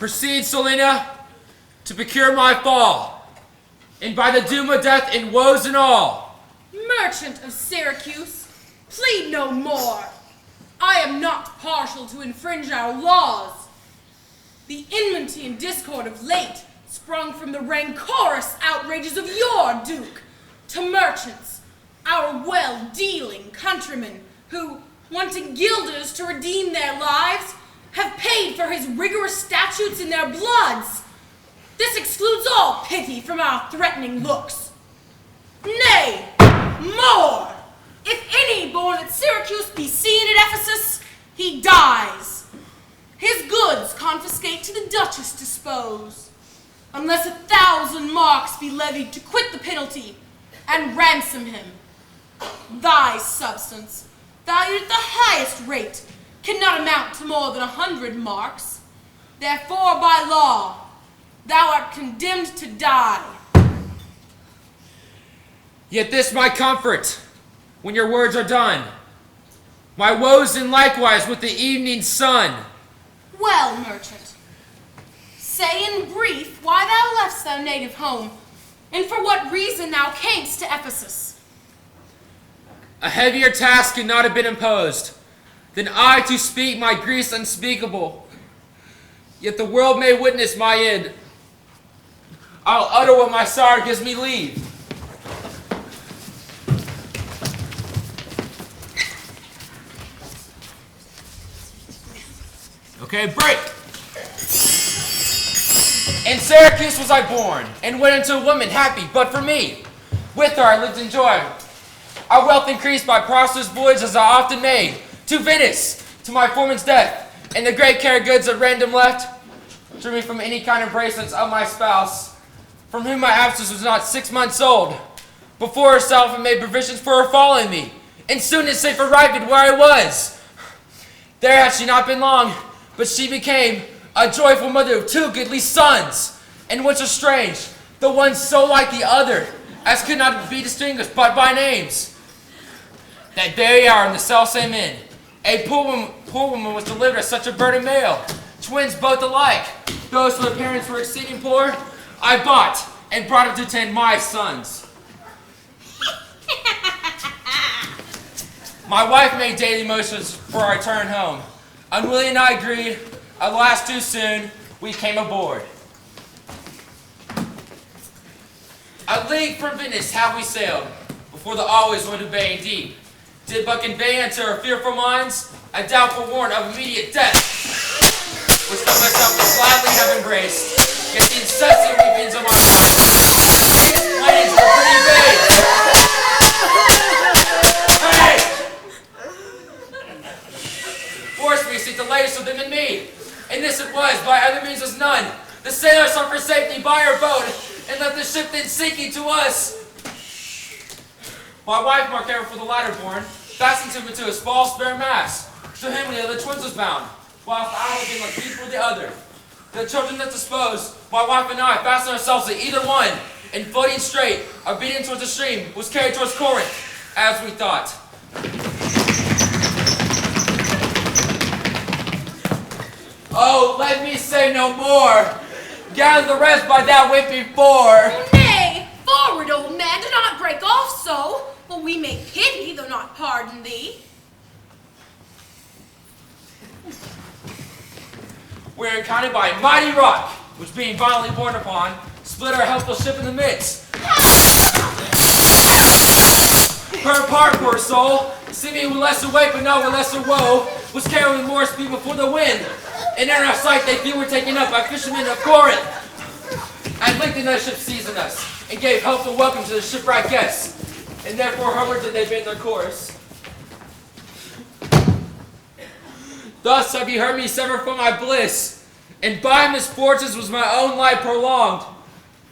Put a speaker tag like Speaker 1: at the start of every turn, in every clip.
Speaker 1: Proceed, Selina, to procure my fall, and by the doom of death in woes and all.
Speaker 2: Merchant of Syracuse, plead no more. I am not partial to infringe our laws. The enmity and discord of late sprung from the rancorous outrages of your duke to merchants, our well-dealing countrymen, who, wanting guilders to redeem their lives, have paid for his rigorous statutes in their bloods. This excludes all pity from our threatening looks. Nay, more! If any born at Syracuse be seen at Ephesus, he dies. His goods confiscate to the Duchess dispose, unless 1,000 marks be levied to quit the penalty and ransom him. Thy substance, valued at the highest rate, cannot amount to more than 100 marks. Therefore, by law, thou art condemned to die.
Speaker 1: Yet this my comfort, when your words are done. My woes and likewise with the evening sun.
Speaker 2: Well, merchant, say in brief why thou left'st thy native home, and for what reason thou camest to Ephesus.
Speaker 1: A heavier task could not have been imposed than I to speak my griefs unspeakable. Yet the world may witness my end. I'll utter what my sorrow gives me leave. Okay, break. In Syracuse was I born, and went into a woman happy, but for me. With her I lived in joy. Our wealth increased by prosperous voyages I often made, to Venice, to my foreman's death, and the great care goods at random left, drew me from any kind of embracements of my spouse, from whom my absence was not 6 months old. Before herself and made provisions for her following me, and soon as safe arrived where I was. There had she not been long, but she became a joyful mother of 2 goodly sons, and which are strange, the one so like the other, as could not be distinguished but by names. That very hour in the selfsame inn, a poor woman was delivered as such a burden male, twins both alike. Those whose parents were exceeding poor, I bought and brought up to tend my sons. My wife made daily motions for our return home. Unwilling and I agreed. Alas, too soon, we came aboard. A league from Venice have we sailed, before the always went to bay and deep. Did but convey unto our fearful minds a doubtful warrant of immediate death, which I myself would gladly have embraced, yet the incessant weepings of my mind, planets were pretty vague. Hey! Forced me to seek the latest of them in me, and this it was, by other means was none. The sailors sought for safety by our boat, and left the ship then sinking to us. My wife more careful for the latter born, fastened him into a small spare mast, to him the other twins was bound, whilst I had been like each for the other. The children thus disposed, my wife and I fastened ourselves to either one, and floating straight, or beating towards the stream, was carried towards Corinth, as we thought. Oh, let me say no more. Gather the rest by that went before.
Speaker 2: Nay, forward, old man, do not break off so. For we may pity, though not pardon thee.
Speaker 1: We are encountered by a mighty rock, which being violently borne upon, split our helpless ship in the midst. Her part, poor soul, seeming with lesser weight but not with lesser woe, was carrying more speed before the wind. And in our sight they few were taken up by fishermen of Corinth. At length another ship seized us, and gave helpful welcome to the shipwright guests, and therefore homeward did they bend their course. Thus have ye heard me sever from my bliss, and by misfortunes was my own life prolonged,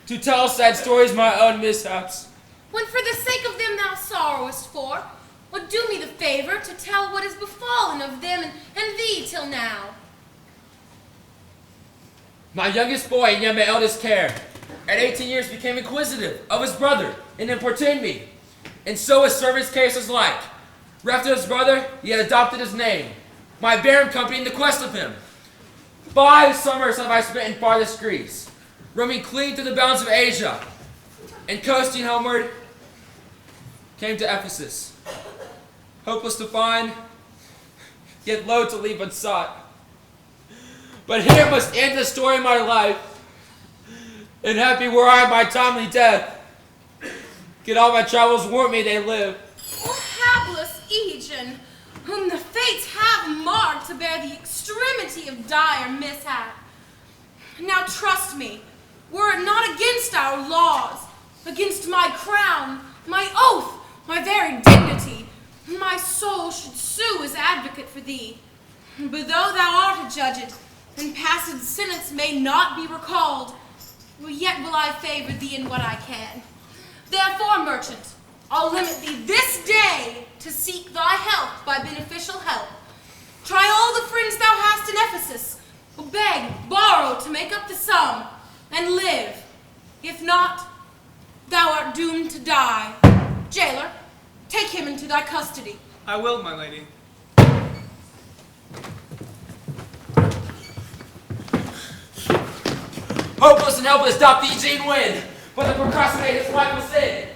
Speaker 1: to tell sad stories my own mishaps.
Speaker 2: When for the sake of them thou sorrowest for, would do me the favor to tell what is befallen of them and thee till now.
Speaker 1: My youngest boy in yet my eldest care, at 18 years became inquisitive of his brother, and importuned me. And so his servant's case was like. Reft of his brother, he had adopted his name. My bear him company in the quest of him. 5 summers have I spent in farthest Greece, roaming clean through the bounds of Asia, and coasting homeward, came to Ephesus, hopeless to find, yet loath to leave unsought. But here must end the story of my life, and happy were I in my timely death. Get all my travels warn me they live.
Speaker 2: O hapless Aegeon, whom the fates have marked to bear the extremity of dire mishap. Now trust me, were it not against our laws, against my crown, my oath, my very dignity, my soul should sue as advocate for thee. But though thou art adjudged, and passed sentence may not be recalled, yet will I favor thee in what I can. Therefore, merchant, I'll limit thee this day to seek thy help by beneficial help. Try all the friends thou hast in Ephesus, beg, borrow to make up the sum, and live. If not, thou art doomed to die. Jailer, take him into thy custody.
Speaker 3: I will, my lady.
Speaker 1: Hopeless and helpless doth the Aegean wind, but the procrastinator's wife will sin.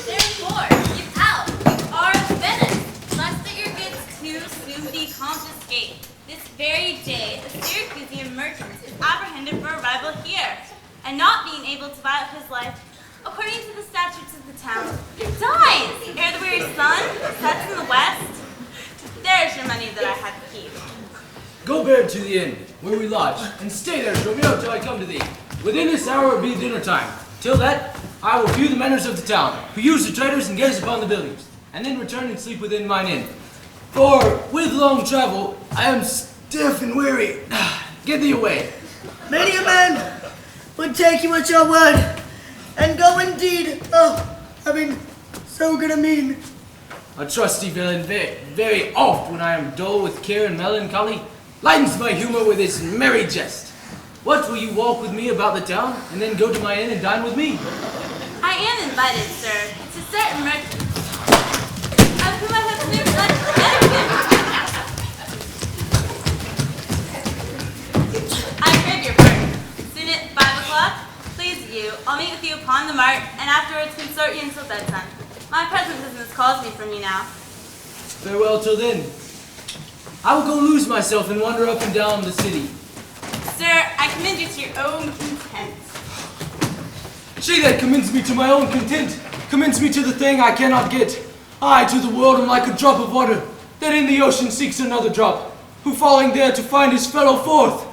Speaker 4: Therefore, give out, you are of Venice, lest that your goods too soon be confiscated. This very day, the Syracusan merchant is apprehended for arrival here, and not being able to buy up his life, according to the statutes of the town, dies ere the weary sun sets in the west. There's your money that I had to keep.
Speaker 5: Go bear to the inn, where we lodge, and stay there, Romeo, till I come to thee. Within this hour will be dinner time. Till that, I will view the manners of the town, who use the traders and gaze upon the buildings, and then return and sleep within mine inn. For, with long travel, I am stiff and weary. Get thee away.
Speaker 6: Many a man would take you at your word, and go indeed, having so good a mean.
Speaker 5: A trusty villain, very oft when I am dull with care and melancholy, lightens my humor with his merry jest. What, will you walk with me about the town, and then go to my inn and dine with me?
Speaker 4: I am invited, sir, to certain merchants, of whom I have never much I crave your pardon. Soon at 5 o'clock, please you, I'll meet with you upon the mart, and afterwards consort you until bedtime. My present business calls me from you now.
Speaker 5: Farewell till then. I will go lose myself and wander up and down the city.
Speaker 4: Sir, I commend you to your own content.
Speaker 5: She that commends me to my own content, commends me to the thing I cannot get. I to the world am like a drop of water, that in the ocean seeks another drop, who falling there to find his fellow forth,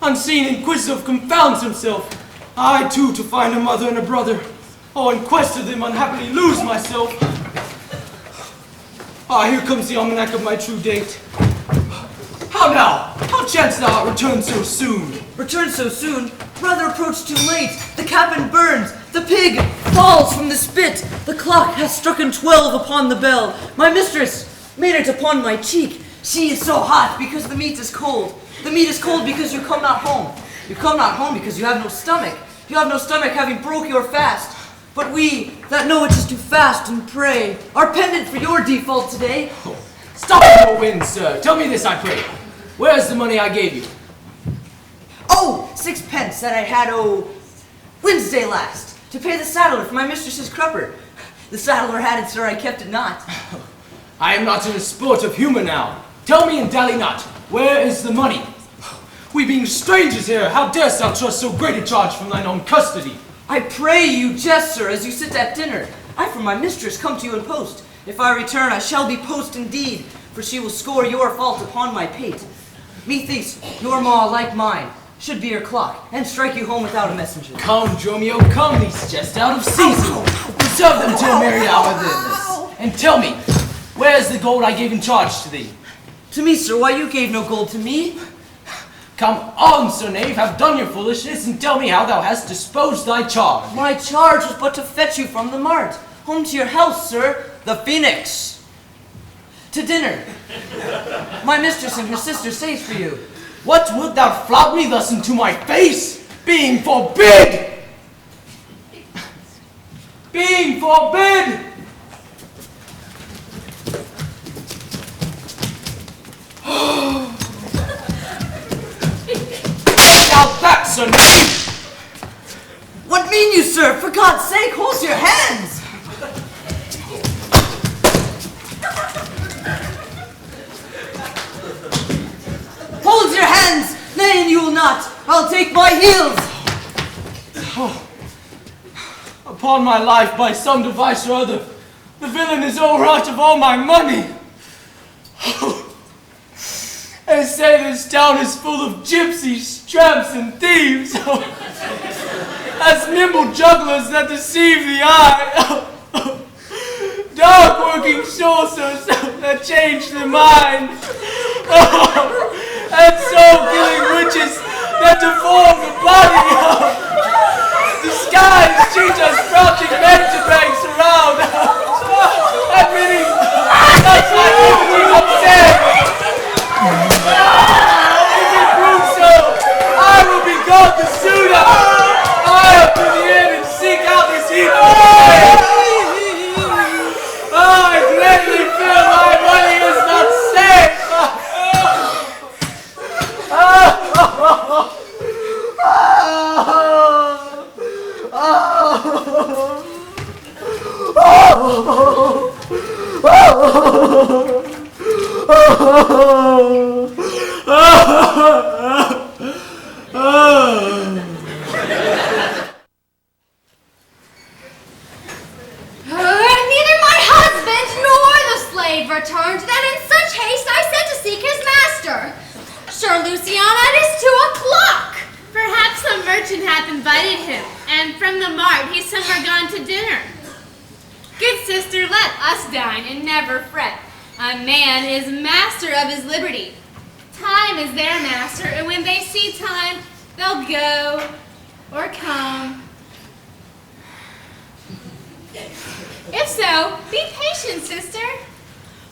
Speaker 5: unseen, inquisitive, confounds himself. I too to find a mother and a brother, oh, in quest of them unhappily lose myself. Ah, here comes the almanac of my true date. How now? How chanced thou return so soon?
Speaker 6: Return so soon? Brother approach too late. The cabin burns. The pig falls from the spit. The clock has strucken 12 upon the bell. My mistress made it upon my cheek. She is so hot because the meat is cold. The meat is cold because you come not home. You come not home because you have no stomach. You have no stomach having broke your fast. But we that know it is to fast and pray are pendant for your default today.
Speaker 5: Stop your wind, sir. Tell me this, I pray. Where is the money I gave you?
Speaker 6: Oh, 6 pence that I had, Wednesday last, to pay the saddler for my mistress's crupper. The saddler had it, sir, I kept it not.
Speaker 5: I am not in the sport of humor now. Tell me and dally not, where is the money? We being strangers here, how darest thou trust so great a charge from thine own custody?
Speaker 6: I pray you jest, sir, as you sit at dinner. I from my mistress come to you in post. If I return, I shall be post indeed, for she will score your fault upon my pate. Methinks your maw, like mine, should be your clock, and strike you home without a messenger.
Speaker 5: Come, Dromio, come, these jest out of season. Reserve them till a merry hour than this. And tell me, where is the gold I gave in charge to thee?
Speaker 6: To me, sir, why you gave no gold to me?
Speaker 5: Come on, sir knave, have done your foolishness, and tell me how thou hast disposed thy charge.
Speaker 6: My charge was but to fetch you from the mart. Home to your house, sir, the Phoenix. To dinner. My mistress and her sister stays for you.
Speaker 5: What, wilt thou flout me thus into my face? Being forbid! Being forbid!
Speaker 6: God's sake, hold your hands! Hold your hands! Nay, and you will not. I'll take my heels.
Speaker 5: Oh. Upon my life, by some device or other, the villain is overwrought of all my money. They say this town is full of gypsies, tramps, and thieves. As nimble jugglers that deceive the eye. Dark working sorcerers that change the mind. And soul-killing witches that deform the body. The skies teach us crouching mountebanks around. Admitting that's my evening upset. If it proves so, I will be gone the sooner. I up to the inn and seek out this evil place. I gladly feel my money is not safe.
Speaker 3: Neither my husband nor the slave returned, that in such haste I sent to seek his master. Sure, Luciana, it is 2 o'clock.
Speaker 2: Perhaps some merchant hath invited him, and from the mart he's somewhere gone to dinner. Good sister, let us dine and never fret. A man is master of his liberty. Time is their master, and when they see time, they'll go or come. If so, be patient, sister.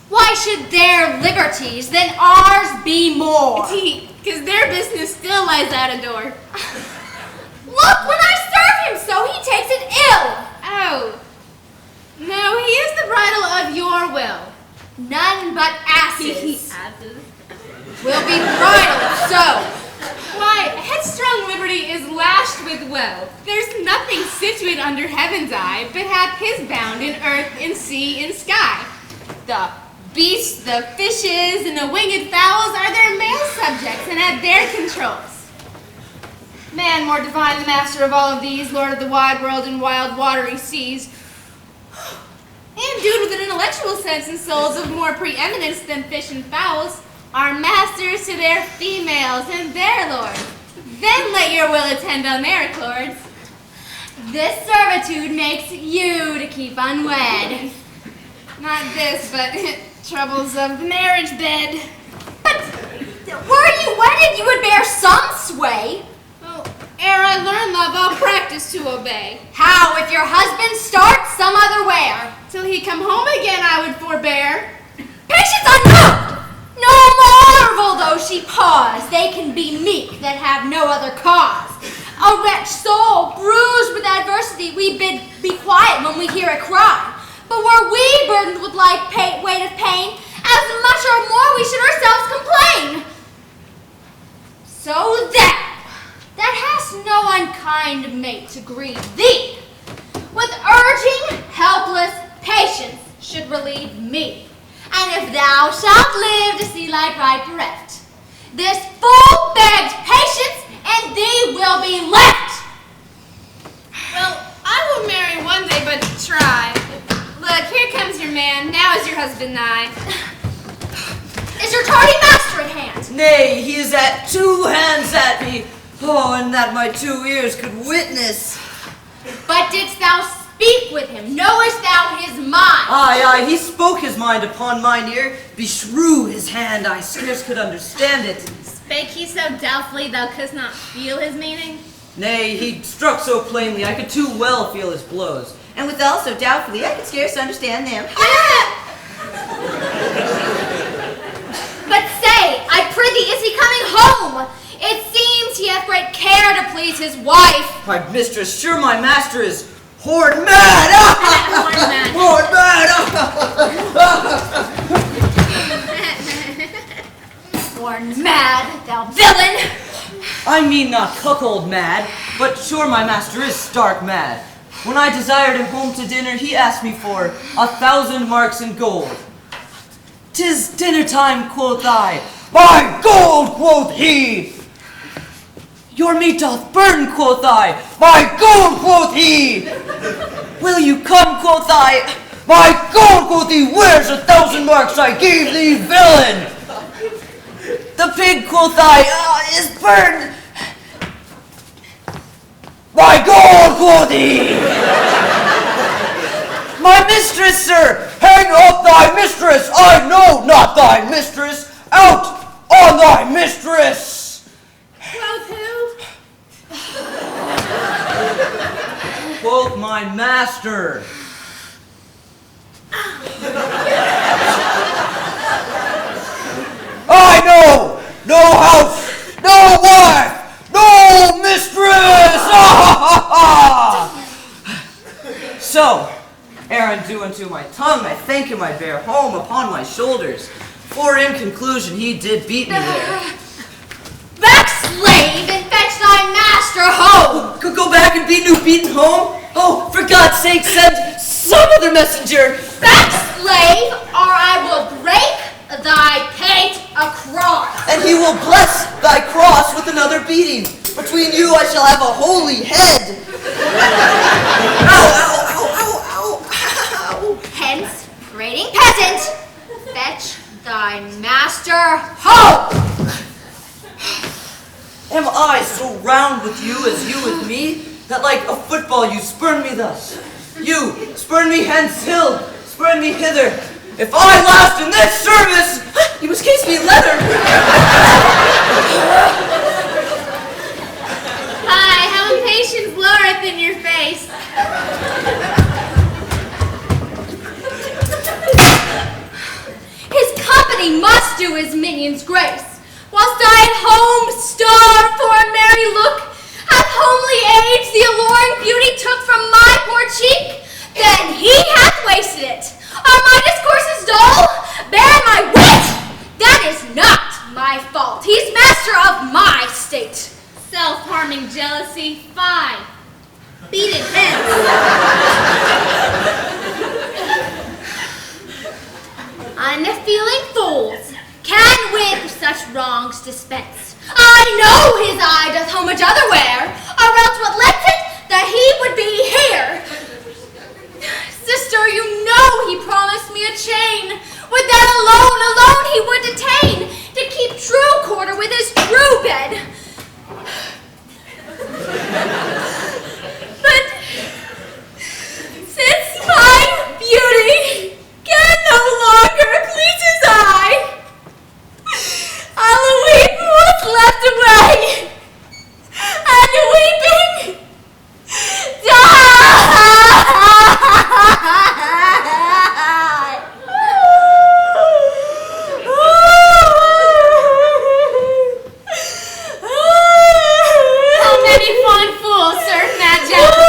Speaker 3: Why should their liberties than ours be more?
Speaker 2: Because their business still lies out a door.
Speaker 3: Look, when I serve him so, he takes it ill.
Speaker 2: Oh. No, he is the bridle of your will.
Speaker 3: None but asses
Speaker 2: Asses.
Speaker 3: will be bridled so.
Speaker 2: Why, headstrong liberty is lashed with woe. There's nothing situate under heaven's eye, but hath his bound in earth, in sea, in sky. The beasts, the fishes, and the winged fowls are their male subjects and at their controls. Man more divine, the master of all of these, lord of the wide world and wild watery seas, and dude with an intellectual sense and souls of more preeminence than fish and fowls, are masters to their females and their lords. Then let your will attend on their accords.
Speaker 3: This servitude makes you to keep unwed.
Speaker 2: Not this, but troubles of the marriage bed.
Speaker 3: But were you wedded, you would bear some sway.
Speaker 2: Oh, ere I learn love, I'll practice to obey.
Speaker 3: How if your husband starts some other where?
Speaker 2: Till he come home again, I would forbear.
Speaker 3: Patience unmoved! No marvel though she pause, they can be meek that have no other cause. A wretched soul, bruised with adversity, we bid be quiet when we hear it cry. But were we burdened with like weight of pain, as much or more we should ourselves complain. So that hast no unkind mate to grieve thee. With urging, helpless patience should relieve me. And if thou shalt live to see thy bride bereft, this full-begged patience and thee will be left.
Speaker 2: Well, I will marry one day, but try. Look, here comes your man. Now is your husband nigh.
Speaker 3: Is your tardy master at hand?
Speaker 6: Nay, he is at 2 hands at me. Oh, and that my 2 ears could witness.
Speaker 3: But didst thou speak with him? Knowest thou his mind?
Speaker 6: Aye, he spoke his mind upon mine ear. Beshrew his hand, I scarce could understand it.
Speaker 2: Spake he so doubtfully thou couldst not feel his meaning?
Speaker 6: Nay, he struck so plainly I could too well feel his blows. And withal so doubtfully I could scarce understand them.
Speaker 3: But say, I prithee, is he coming home? It seems he hath great care to please his wife.
Speaker 6: My mistress, sure my master is horrid mad! Horrid mad!
Speaker 3: Born mad, thou villain!
Speaker 6: I mean not cuckold mad, but sure my master is stark mad. When I desired him home to dinner, he asked me for 1,000 marks in gold. "'Tis dinner time," quoth I. "By gold," quoth he. "Your meat doth burn," quoth I. "By gold," quoth he. "Will you come," quoth I. "By gold," quoth he. "Where's 1,000 marks I gave thee, villain?" "The pig," quoth I, "is burned." "By gold," quoth he. "My mistress, sir." "Hang up thy mistress. I know not thy mistress. Out on thy mistress."
Speaker 2: Quoth who?
Speaker 6: Quoth my master. "I know no house, no wife, no mistress." So, ere undue unto my tongue, I thank him I bear home upon my shoulders. For in conclusion, he did beat me there.
Speaker 3: Back, slave, and fetch thy master home!
Speaker 6: Go back and beat new beaten home? Oh, for God's sake, send some other messenger.
Speaker 3: Back, slave, or I will break thy pate across.
Speaker 6: And he will bless thy cross with another beating. Between you I shall have a holy head. Ow, ow, ow, ow, ow, ow.
Speaker 3: Hence, prating peasant, fetch thy master home!
Speaker 6: Am I so round with you as you with me, that like a football you spurn me thus? You spurn me hence, hill, spurn me hither. If I last in this service, you must case me in leather.
Speaker 3: Hi, how impatience blurreth in your face. His company must do his minions grace, whilst I at home starve for a merry look, hath homely age the alluring beauty took from my poor cheek, then he hath wasted it. Are my discourses dull? Bear my wit! That is not my fault. He's master of my state.
Speaker 2: Self-harming jealousy, fine. Beat it hence.
Speaker 3: Unfeeling fools can with such wrongs dispense. I know his eye doth homage otherwhere, or else what lets it that he would be here. Sister, you know he promised me a chain. With that alone he would detain, to keep true quarter with his true bed. But since my beauty can no longer please his eye, I'll weep what's left away, and weeping die.
Speaker 2: How many fond fools serve mad jealousy?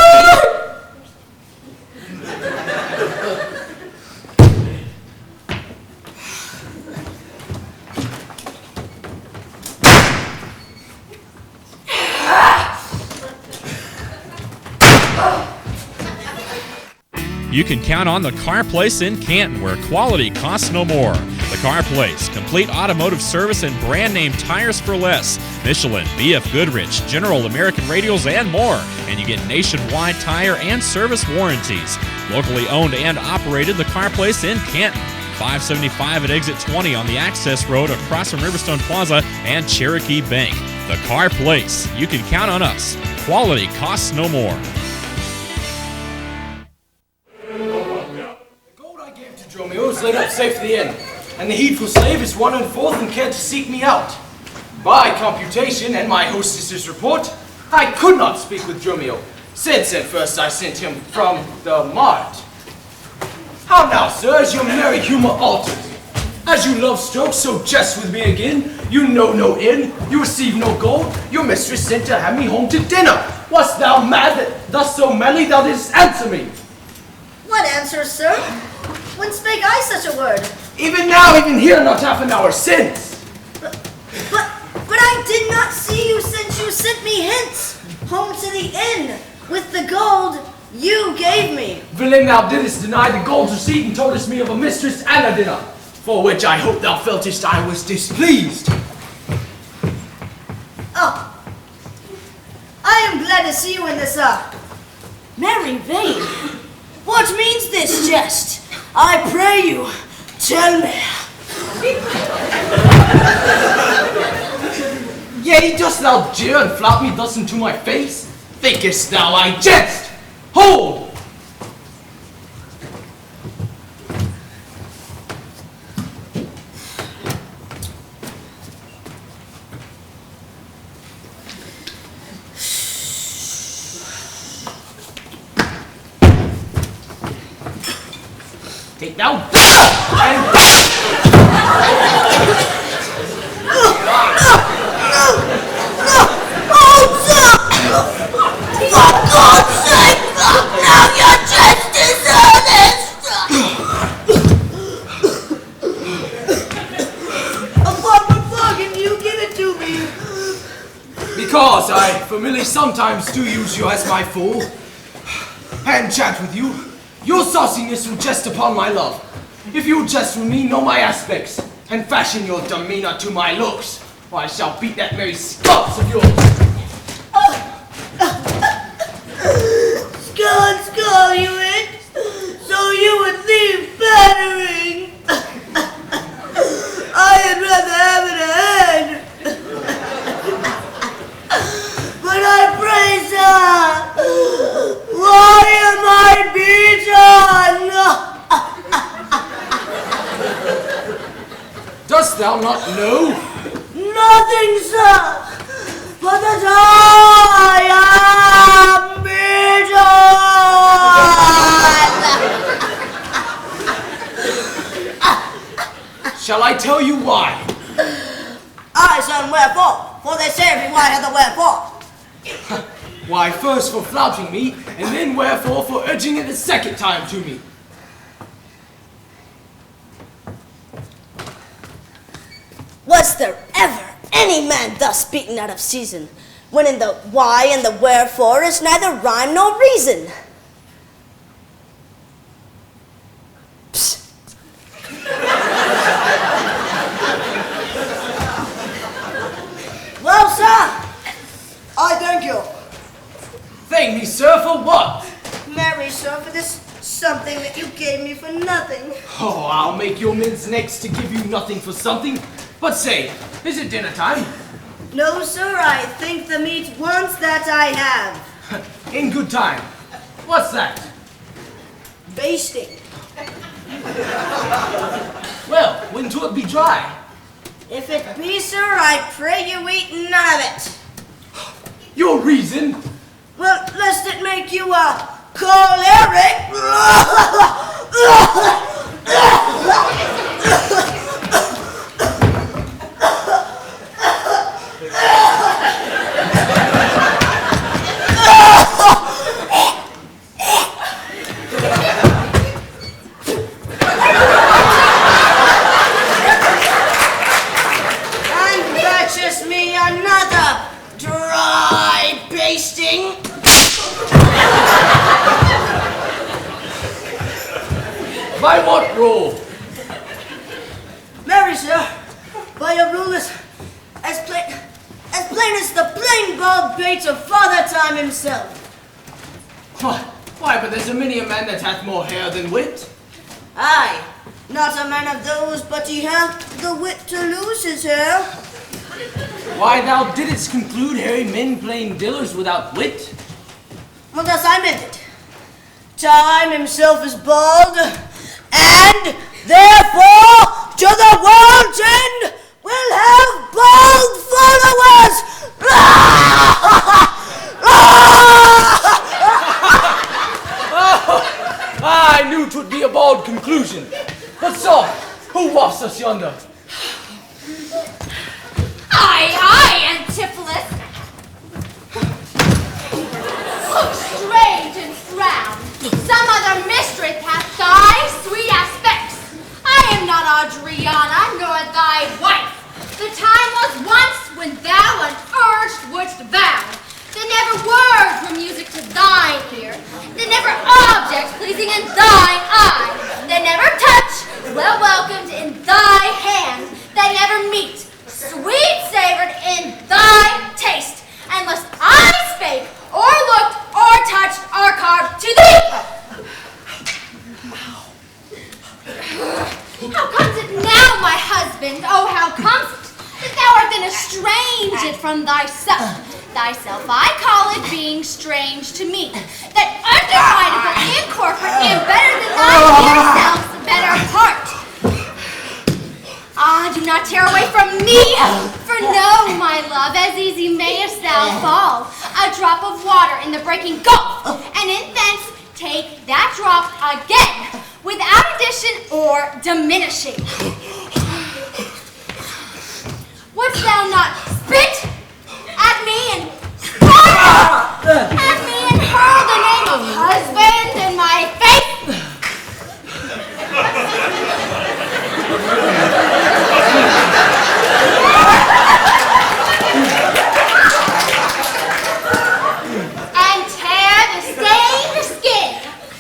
Speaker 7: You can count on the Car Place in Canton, where quality costs no more. The Car Place, complete automotive service and brand name tires for less. Michelin, BF Goodrich, General American Radials, and more. And you get nationwide tire and service warranties. Locally owned and operated, the Car Place in Canton. 575 at exit 20 on the Access Road across from Riverstone Plaza and Cherokee Bank. The Car Place. You can count on us. Quality costs no more.
Speaker 5: Romeo is laid up safe to the inn, and the heedful slave is won and forth and cared to seek me out. By computation and my hostess's report, I could not speak with Dromio, since at first I sent him from the mart. How now, sir, is your merry humor altered? As you love strokes, so jest with me again. You know no inn, you receive no gold, your mistress sent to have me home to dinner. Wast thou mad that thus so merrily thou didst answer me?
Speaker 8: What answer, sir? When spake I such a word?
Speaker 5: Even now, even here, not half an hour since.
Speaker 8: But I did not see you since you sent me hence, home to the inn, with the gold you gave me.
Speaker 5: William, thou didst deny the gold receipt and toldest me of a mistress and a dinner, for which I hope thou feltest I was displeased.
Speaker 8: Oh, I am glad to see you in this, merry vein. What means this jest? I pray you, tell me.
Speaker 5: Yea, dost thou jeer and flout me thus into my face? Thinkest thou I jest? Hold! Take thou and
Speaker 8: For God's sake, now you're just dishonest! Upon what bargain you give it to me?
Speaker 5: because I familiarly sometimes do use you as my fool and chat with you, your sauciness will jest upon my love. If you jest with me, know my aspects, and fashion your demeanor to my looks, or I shall beat that merry scots of yours.
Speaker 8: Skull, you it, so you would leave battering. I had rather have it ahead. But I pray, sir, why am I beaten?
Speaker 5: Dost thou not know?
Speaker 8: Nothing, sir, but that I am beaten.
Speaker 5: Shall I tell you why?
Speaker 8: Aye, son, wherefore? For they say every why hath a wherefore.
Speaker 5: Why, first for flouting me, and then wherefore for urging it a second time to me.
Speaker 8: Was there ever any man thus beaten out of season, when in the why and the wherefore is neither rhyme nor reason? Psst. Well, sir, I thank you.
Speaker 5: Thank me, sir, for what?
Speaker 8: Marry, sir, for this something that you gave me for nothing.
Speaker 5: Oh, I'll make your men's necks to give you nothing for something. But say, is it dinner time?
Speaker 8: No, sir, I think the meat wants that I have.
Speaker 5: In good time. What's that?
Speaker 8: Basting.
Speaker 5: Well, when 'twill be dry.
Speaker 8: If it be, sir, I pray you eat none of it.
Speaker 5: Your reason?
Speaker 8: Well, lest it make you choleric. And purchase me another dry basting.
Speaker 5: By what rule?
Speaker 8: Marry, sir, by your rule as plain as the plain bald baits of Father Time himself.
Speaker 5: Why, but there's a many a man that hath more hair than wit.
Speaker 8: Aye, not a man of those, but he hath the wit to lose his hair.
Speaker 5: Why, thou didst conclude hairy men playing dillers without wit?
Speaker 8: Well, thus I meant it. Time himself is bald, and therefore to the world's end will have bald followers.
Speaker 5: I knew 'twould be a bald conclusion. But so, who wafts us yonder?
Speaker 3: Aye, Antipholus. Look strange and frown. Some other mistress hath thy sweet aspects. I am not Adriana, nor thy wife. The time was once when thou unurged wouldst vow that never word from music to thine ear, that never object-pleasing in thine eye, that never touch, well-welcomed in thy hand, that never meet, sweet-savored in thy taste, unless I spake, or looked, or touched, or carved to thee. How comes it now, my husband, oh, how comes it, that thou art then estranged from thyself? Thyself I call it being strange to me, that undefilable, incorporate, and better than thy dear self's better part. Ah, do not tear away from me, for know, my love, as easy mayest thou fall, a drop of water in the breaking gulf, and in thence take that drop again, without addition or diminishing. Wouldst thou not spit at me and at me and hurl the name of husband in my face? And tear the stained skin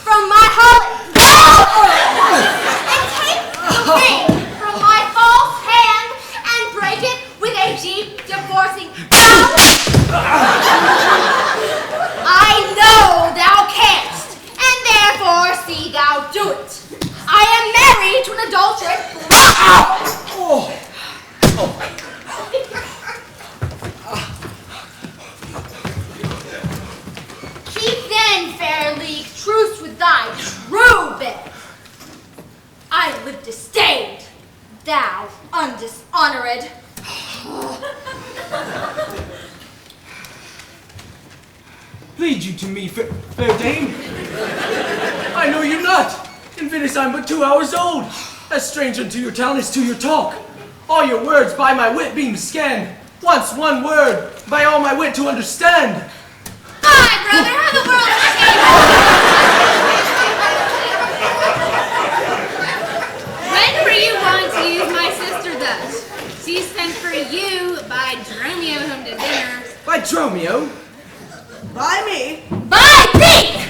Speaker 3: from my holly, and take the ring from my false hand and break it with a deep divorcing bow. I know thou canst, and therefore see thou do it. I am married to an adulteress. Keep then, fair league, truce with thy true bed. I live disdained, thou undishonored.
Speaker 5: Lead you to me, fair dame. I know you not. In Venice I'm but 2 hours old. As strange unto your town as to your talk. All your words by my wit being scanned. Once one word, by all my wit to understand.
Speaker 3: Aye, brother, how the world has changed.
Speaker 9: When were you wont to use my sister thus? She sent for you by Dromio home to dinner.
Speaker 5: By Dromio?
Speaker 8: By me?
Speaker 3: By thee!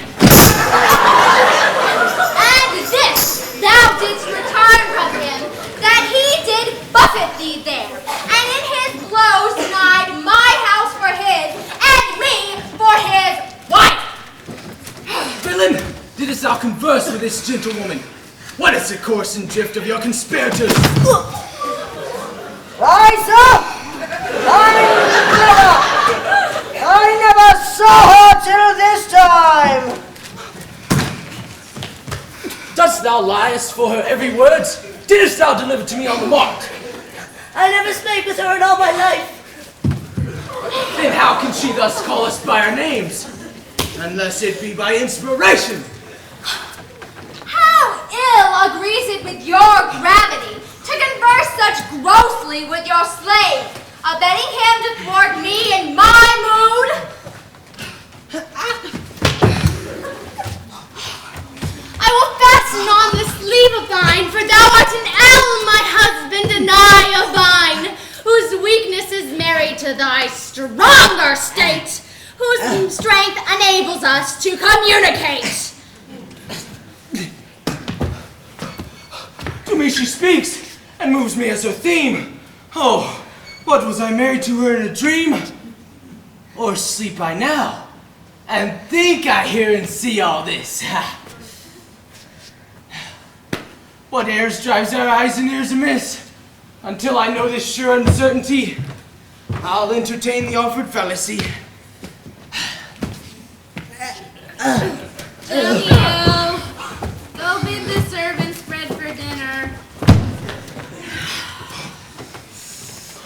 Speaker 3: And this thou didst return from him, that he did buffet thee there, and in his blows denied my house for his, and me for his wife.
Speaker 5: Villain, didst thou converse with this gentlewoman? What is the course and drift of your conspirators?
Speaker 8: Rise up! I never saw her till this time!
Speaker 5: Dost thou liest for her every word? Didst thou deliver to me on the mark?
Speaker 8: I never spake with her in all my life.
Speaker 5: Then how can she thus call us by our names? Unless it be by inspiration.
Speaker 3: How ill agrees it with your gravity to converse such grossly with your slave, abetting him to thwart me in my mood? I will fasten on this sleeve of thine, for thou art an alum, my husband, and I a vine, whose weakness is married to thy stronger state, whose strength enables us to communicate.
Speaker 5: To me she speaks, and moves me as her theme. Oh, what was I married to her in a dream? Or sleep I now, and think I hear and see all this? What errors drives our eyes and ears amiss? Until I know this sure uncertainty, I'll entertain the offered fallacy.
Speaker 9: Romeo, go bid the servants spread for dinner.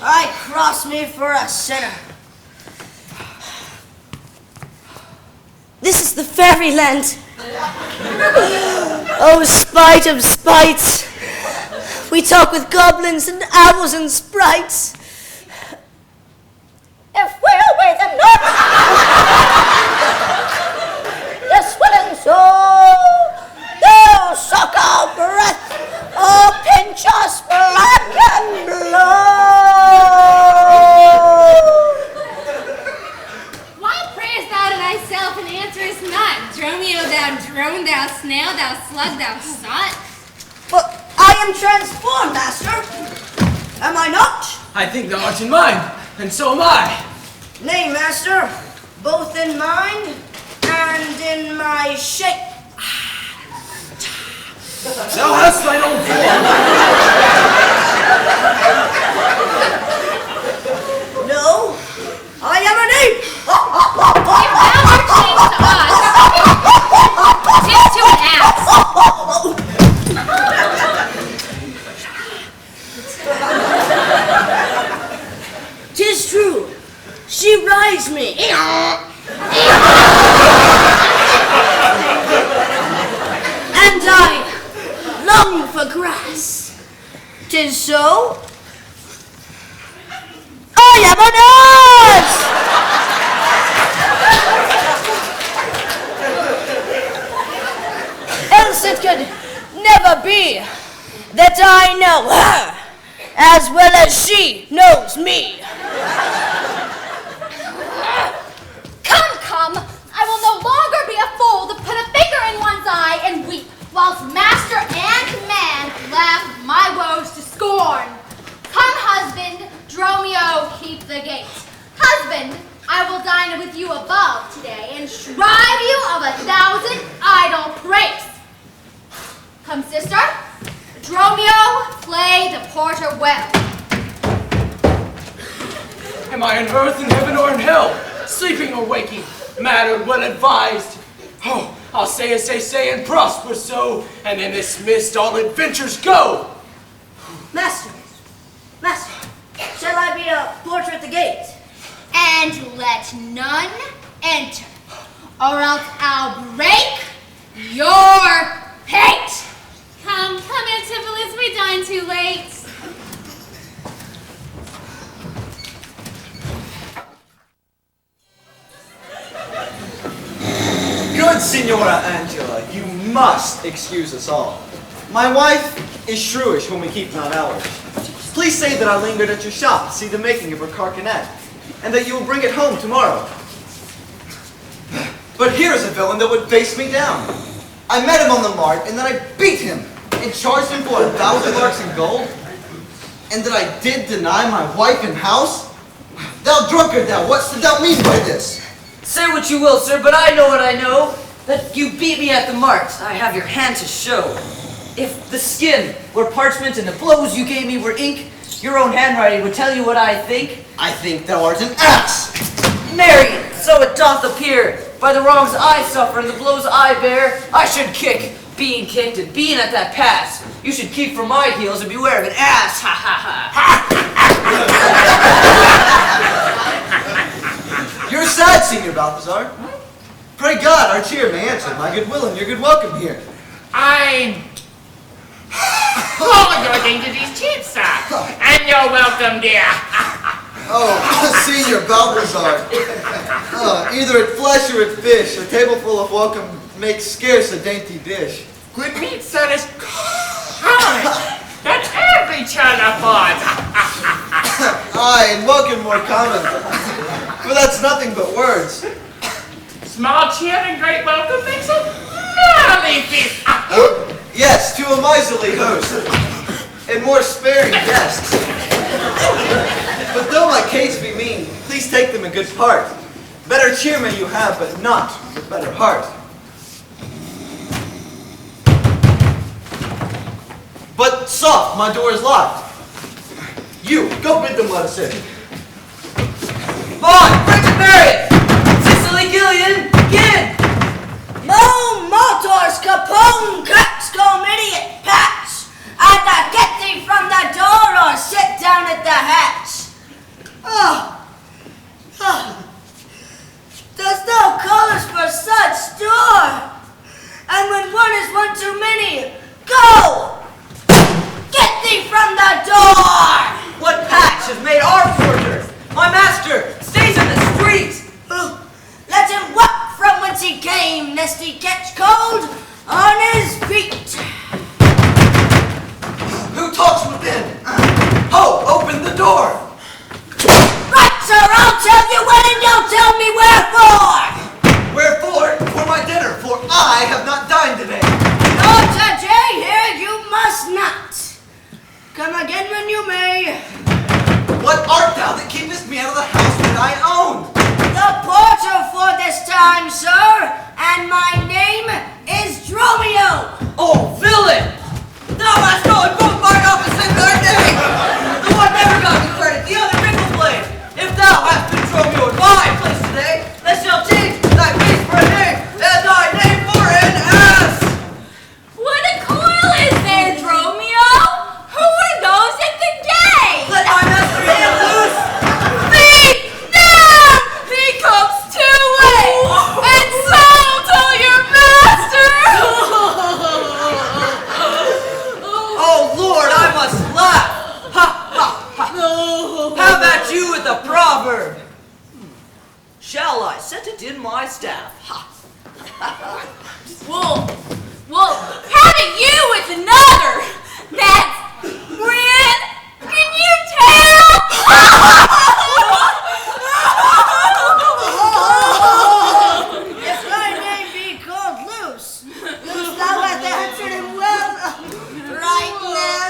Speaker 8: I cross me for a sinner. This is the fairyland. Oh, spite of spites. We talk with goblins and owls and sprites. If we'll weigh them not, the swelling soul, they'll suck our breath, or pinch us black and blue.
Speaker 9: Why prayest thou to thyself and answerest not, Dromio, thou
Speaker 8: am transformed, master. Am I not?
Speaker 5: I think thou art in mine, and so am I.
Speaker 8: Nay, master, both in mind and in my shape.
Speaker 5: Thou hast thine own form.
Speaker 8: No, I am an ape.
Speaker 9: If thou art changed to us, 'tis to an ass.
Speaker 8: Tis true. She rides me. And I long for grass. 'Tis so. I am an ass! Else it could never be that I know her as well as she knows me.
Speaker 3: Come, I will no longer be a fool to put a finger in one's eye and weep, whilst master and man laugh my woes to scorn. Come, husband, Dromio, keep the gate. Husband, I will dine with you above today and shrive you of 1,000 idle praise. Come, sister, Dromio, play the porter well.
Speaker 5: Am I in earth, in heaven, or in hell? Sleeping or waking? Mad or well advised? Oh, I'll say as they say and prosper so, and in this mist all adventures go.
Speaker 8: Master, shall I be a porter at the gate?
Speaker 3: And let none enter, or else I'll break your pate.
Speaker 9: Come, Antipholus, we dine too late.
Speaker 10: Good Signora Angela, you must excuse us all. My wife is shrewish when we keep not ours. Please say that I lingered at your shop to see the making of her carcanet, and that you will bring it home tomorrow. But here's a villain that would face me down. I met him on the mart, and then I beat him, and charged him for 1,000 marks in gold. And that I did deny my wife and house? Thou drunkard thou, what's thou mean by this?
Speaker 6: Say what you will, sir, but I know what I know. That you beat me at the mart. I have your hand to show. If the skin were parchment and the blows you gave me were ink, your own handwriting would tell you what I think.
Speaker 10: I think thou art an ass!
Speaker 6: Marry, so it doth appear. By the wrongs I suffer and the blows I bear, I should kick, being kicked, and being at that pass. You should keep from my heels and beware of an ass. Ha ha ha.
Speaker 10: You're sad, Signor Balthazar. Pray God, our cheer may answer my good will and your good welcome here.
Speaker 11: I'm all your dainties chips, sir. And you're welcome, dear.
Speaker 10: Oh, Signor Balthazar. Either at flesh or at fish, a table full of welcome makes scarce a dainty dish.
Speaker 11: Good meat, sir, is common that every child affords.
Speaker 10: Aye, and welcome more common. For that's nothing but words.
Speaker 11: Small cheer and great welcome makes a merry feast.
Speaker 10: Yes, to a miserly host, and more sparing guests. But though my case be mean, please take them in good part. Better cheer may you have, but not with better heart. But soft, my door is locked. You, go bid them let us in.
Speaker 6: Vaughn, Bridget Barrett, Cicely Gillian, Gid.
Speaker 8: Mo motors capone cats come idiot patch. Either get thee from the door or sit down at the hatch. Dost thou call us for such store? And when one is one too many, go! Get thee from the door!
Speaker 6: What patch has made our porters? My master stays in the street.
Speaker 8: Let him walk from whence he came, lest he catch cold on his feet. Come again when you may.
Speaker 10: What art thou that keepest me out of the house that I own?
Speaker 8: The porter for this time, sir, and my name is Dromio.
Speaker 6: Oh, villain! Thou hast not both mine opposite thy name! The one never got the credit, the other nickel blade. If thou hast been Dromio in my place today, then shall change thy face for a name, and thy name for an ass!
Speaker 4: What a coil is there, Dromio? Who are those at the gate?
Speaker 6: Let my master hand loose!
Speaker 4: Feed down! He comes too late! And so tell your master!
Speaker 6: Oh Lord, I must laugh! Ha ha ha! How about you with a proverb? Shall I set it in my staff? Ha!
Speaker 4: Well, having you with another, that's when, can you tell?
Speaker 8: If thy name be called Loose, thou hast answered him well right now.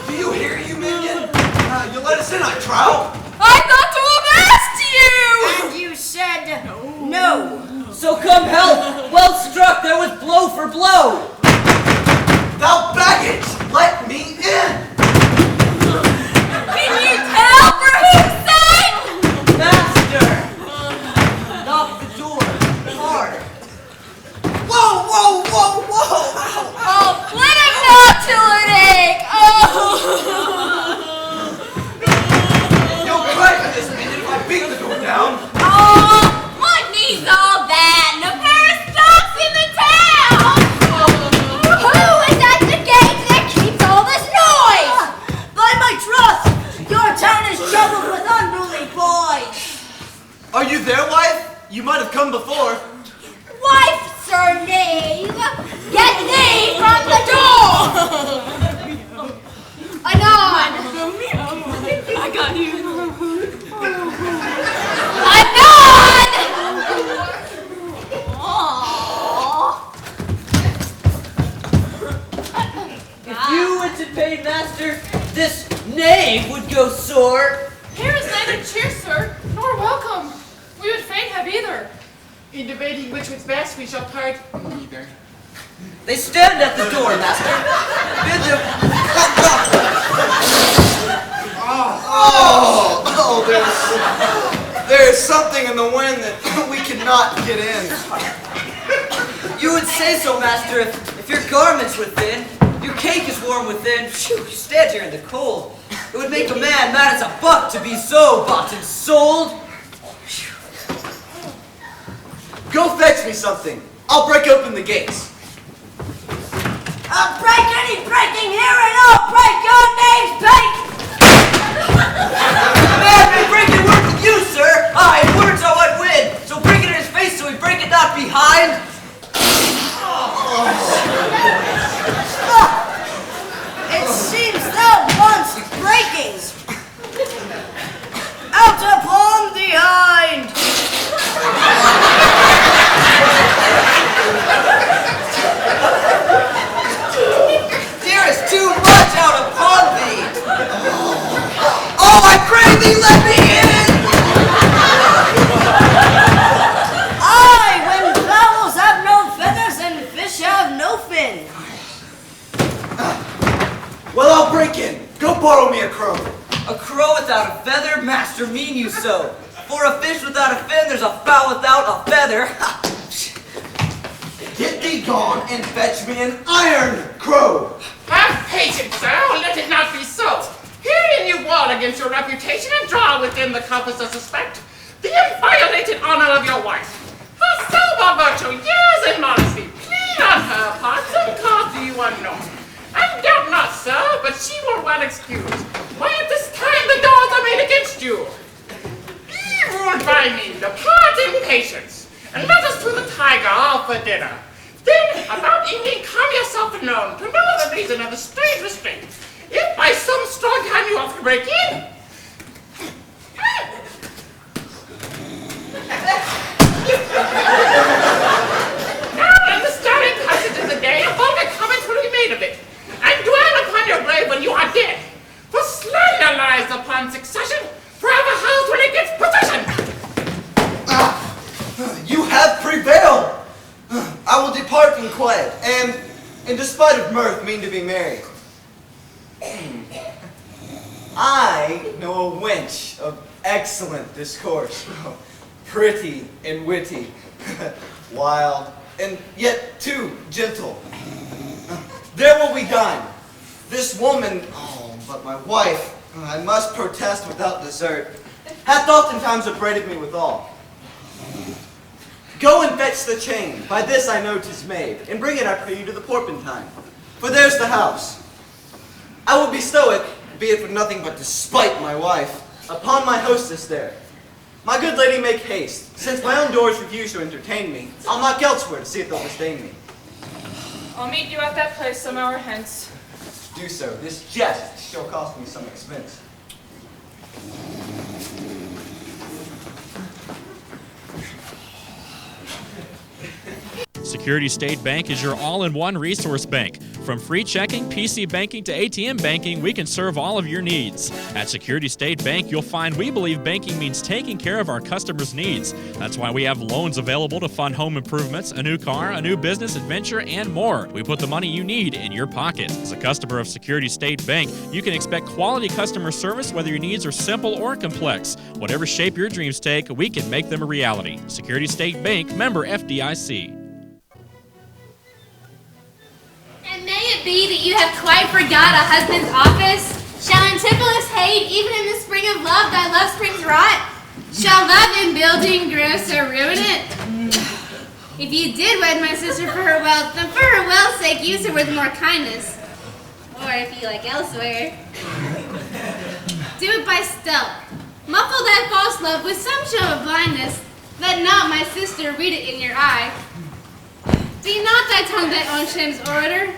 Speaker 10: Do you hear, you minion? You let us in, I trow.
Speaker 4: I thought to have asked you!
Speaker 8: And you said no.
Speaker 6: So come help! Well struck, there was blow for blow!
Speaker 10: Thou baggage, let me in.
Speaker 4: Can you tell for whose sake?
Speaker 6: Master! Knock the door hard.
Speaker 10: Whoa, whoa, whoa, whoa!
Speaker 4: Oh, let him not till it ache! Oh!
Speaker 10: You'll cry for this minute if I beat the door down.
Speaker 4: Oh, what needs all that? No pair of stocks in the town!
Speaker 3: Who is at the gate that keeps all this noise?
Speaker 8: By my trust, your town is troubled with unruly boys.
Speaker 10: Are you there, wife? You might have come before.
Speaker 3: Wife, sir knave, get thee from the door! Anon!
Speaker 4: I got you.
Speaker 3: Anon!
Speaker 6: If you went to pay master, this knave would go sore.
Speaker 2: Here is neither cheer, sir, nor welcome. We would fain have either. In debating which was best, we shall part neither.
Speaker 6: They stand at the door, master. Bid them.
Speaker 10: Oh, there's something in the wind that we cannot get in.
Speaker 6: You would say so, master, if your garments were thin, your cake is warm within. Phew, you stand here in the cold. It would make a man mad as a buck to be so bought and sold.
Speaker 10: Go fetch me something. I'll break open the gates.
Speaker 8: I'll break any breaking here and I'll break your name's pate.
Speaker 6: Man, we break it word with you, sir. Aye, words are what win. So break it in his face so we break it not behind.
Speaker 8: It seems thou wants breakings. Out upon the hind.
Speaker 6: There is too much out upon thee. Oh, I pray thee, let me in.
Speaker 8: Aye, when fowls have no feathers and fish have no fin.
Speaker 10: Well, I'll break in. Go borrow me a crow.
Speaker 6: A crow without a feather, master, mean you so. For a fish without a fin, there's a fowl without a feather.
Speaker 10: Get thee gone and fetch me an iron crow.
Speaker 11: Have patience, sir, or let it not be so. Herein you war against your reputation and draw within the compass of suspect the inviolated honor of your wife. Her sober virtue, years and modesty, plead on her part some cause to you unknown. I doubt not, sir, but she were well excused. Why at this time the doors are made against you? Be ruled by me, depart in patience, and let us to the tiger all for dinner. Then, about evening, come yourself alone to know the reason of the strange restraint. If by some strong hand you offer to break in, now in the stirring passage of the day, a vulgar comment will be made of it.
Speaker 10: and despite of mirth mean to be merry. I know a wench of excellent discourse, pretty and witty, wild, and yet too gentle. There will we dine. This woman, oh, but my wife, I must protest without desert, hath oftentimes upbraided me withal. Go and fetch the chain, by this I know 'tis made, and bring it, I pray you, to the Porpentine, for there's the house. I will bestow it, be it for nothing but to spite my wife, upon my hostess there. My good lady, make haste, since my own doors refuse to entertain me, I'll knock elsewhere to see if they'll disdain me.
Speaker 12: I'll meet you at that place some hour hence.
Speaker 10: Do so. This jest shall cost me some expense.
Speaker 7: Security State Bank is your all-in-one resource bank. From free checking, PC banking to ATM banking, we can serve all of your needs. At Security State Bank, you'll find we believe banking means taking care of our customers' needs. That's why we have loans available to fund home improvements, a new car, a new business adventure, and more. We put the money you need in your pocket. As a customer of Security State Bank, you can expect quality customer service whether your needs are simple or complex. Whatever shape your dreams take, we can make them a reality. Security State Bank, member FDIC.
Speaker 3: And may it be that you have quite forgot a husband's office? Shall Antipholus hate, even in the spring of love, thy love springs rot? Shall love in building grow so ruinant? If you did wed my sister for her wealth, then for her wealth's sake use her with more kindness. Or if you like elsewhere, do it by stealth. Muffle that false love with some show of blindness. Let not my sister read it in your eye. Be not thy tongue that own shame's orator.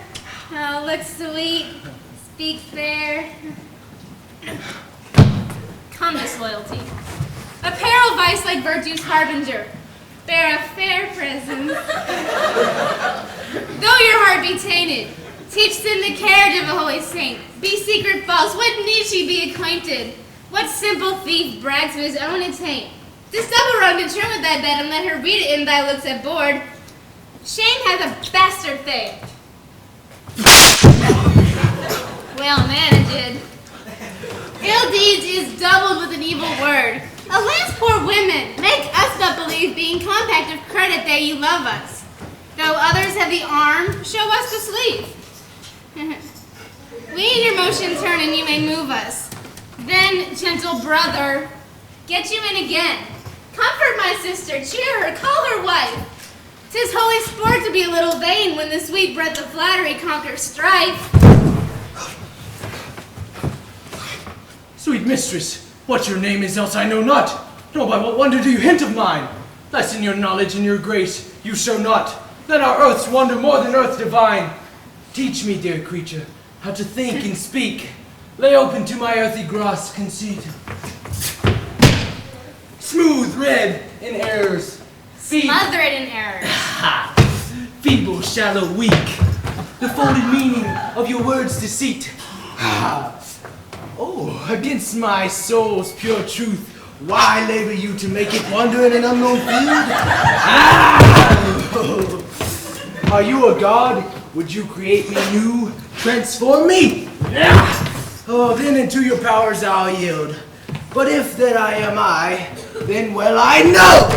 Speaker 3: Oh, look sweet, speak fair. Come, disloyalty. Apparel vice like virtue's harbinger. Bear a fair presence. Though your heart be tainted, teach sin the carriage of a holy saint. Be secret false, what need she be acquainted? What simple thief brags of his own attaint? This double wrong to trim with thy bed and let her read it in thy looks at board. Shame hath a bastard thing. Well managed. Ill deeds is doubled with an evil word. Alas, poor women, make us but believe being compact of credit that you love us. Though others have the arm, show us the sleeve. We in your motion turn and you may move us. Then, gentle brother, get you in again. Comfort my sister, cheer her, call her wife. 'Tis holy sport to be a little vain when the sweet breath of flattery conquers strife.
Speaker 5: Sweet mistress, what your name is, else I know not. Nor by what wonder do you hint of mine? Less in your knowledge and your grace you show not. Let our earth's wonder more than earth divine. Teach me, dear creature, how to think and speak. Lay open to my earthy gross conceit. Smooth, red, in errors.
Speaker 3: Smothered in errors.
Speaker 5: Feeble, shallow, weak. The folded meaning of your words' deceit. Oh, against my soul's pure truth, why labor you to make it wander in an unknown field? Are you a god? Would you create me new? Transform me? Oh, then into your powers I'll yield. But if that I am I, then well I know!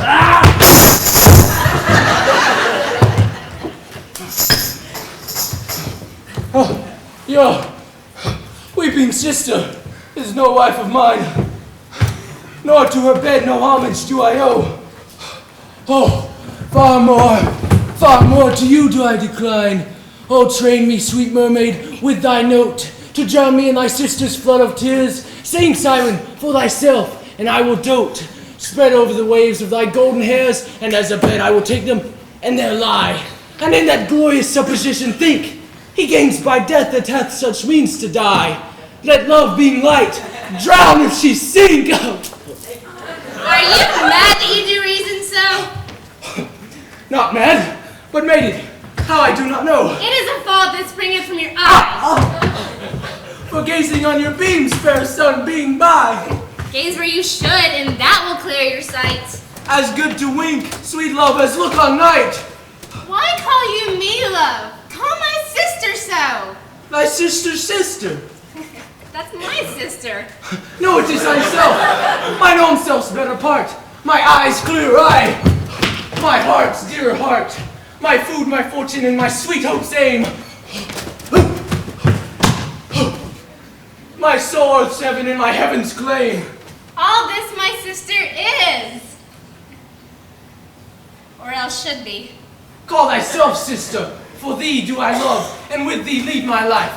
Speaker 5: Oh, your weeping sister is no wife of mine, nor to her bed no homage do I owe. Oh, far more to you do I decline. Oh, train me, sweet mermaid, with thy note, to drown me in thy sister's flood of tears. Sing, Simon, for thyself, and I will dote. Spread over the waves of thy golden hairs, and as a bed I will take them, and there lie. And in that glorious supposition think, he gains by death that hath such means to die. Let love being light, drown if she sink.
Speaker 3: Are you mad that you do reason so?
Speaker 5: Not mad, but mated, how I do not know.
Speaker 3: It is a fault that springeth from your eyes.
Speaker 5: For gazing on your beams, fair sun being by.
Speaker 3: Gaze where you should, and that will clear your sight.
Speaker 5: As good to wink, sweet love, as look on night.
Speaker 3: Why call you me love? Call my sister
Speaker 5: Thy sister's sister.
Speaker 9: That's my sister.
Speaker 5: No, it is thyself. Mine own self's better part. My eyes clear eye. My heart's dear heart. My food, my fortune, and my sweet hope's aim. My sword's heaven and my heaven's claim.
Speaker 9: All this my sister is. Or else should be.
Speaker 5: Call thyself sister, for thee do I love, and with thee lead my life.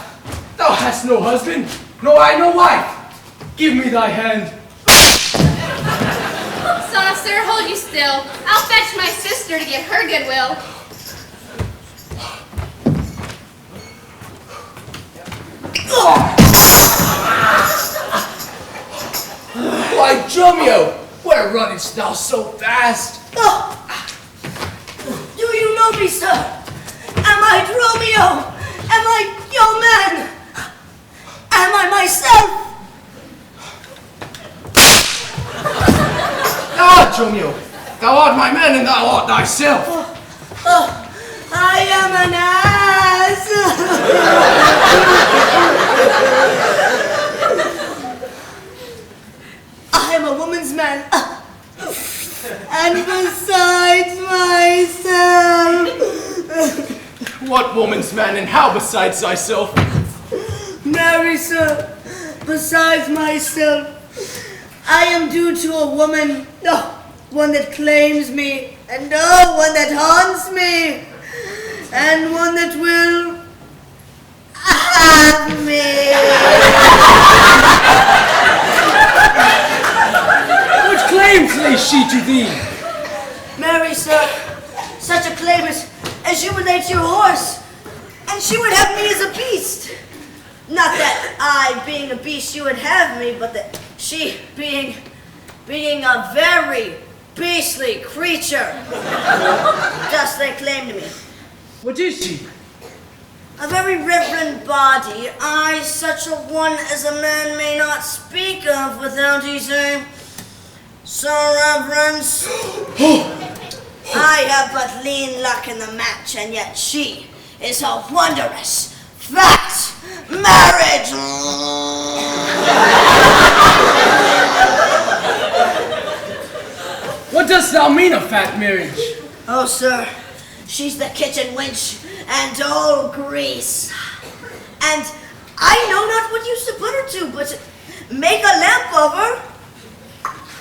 Speaker 5: Thou hast no husband, nor I no wife. Give me thy hand.
Speaker 9: Son of sir, hold you still. I'll fetch my sister to get her goodwill.
Speaker 5: Why, Dromio, where runnest thou so fast?
Speaker 8: Oh. Do you know me, sir? Am I Dromio? Am I your man? Am I myself?
Speaker 5: Ah, Dromio, thou art my man and thou art thyself.
Speaker 8: I am an ass. I am a woman's man. And besides myself.
Speaker 5: What woman's man and how besides thyself?
Speaker 8: Marry, sir, besides myself, I am due to a woman, one that claims me, and one that haunts me, and one that will have me.
Speaker 5: What claims lays she to thee?
Speaker 8: Marry, sir, such a claim as you would lay to your horse, and she would have me as a beast. Not that I, being a beast, she would have me, but that she, being a very beastly creature, just lay claim to me.
Speaker 5: What is she?
Speaker 8: A very reverend body, I, such a one as a man may not speak of without he say, Sir Reverence, I have but lean luck in the match, and yet she is a wondrous, fat marriage.
Speaker 5: What dost thou mean, a fat marriage?
Speaker 8: Oh, sir, she's the kitchen wench and all grease. And I know not what use to put her to, but make a lamp of her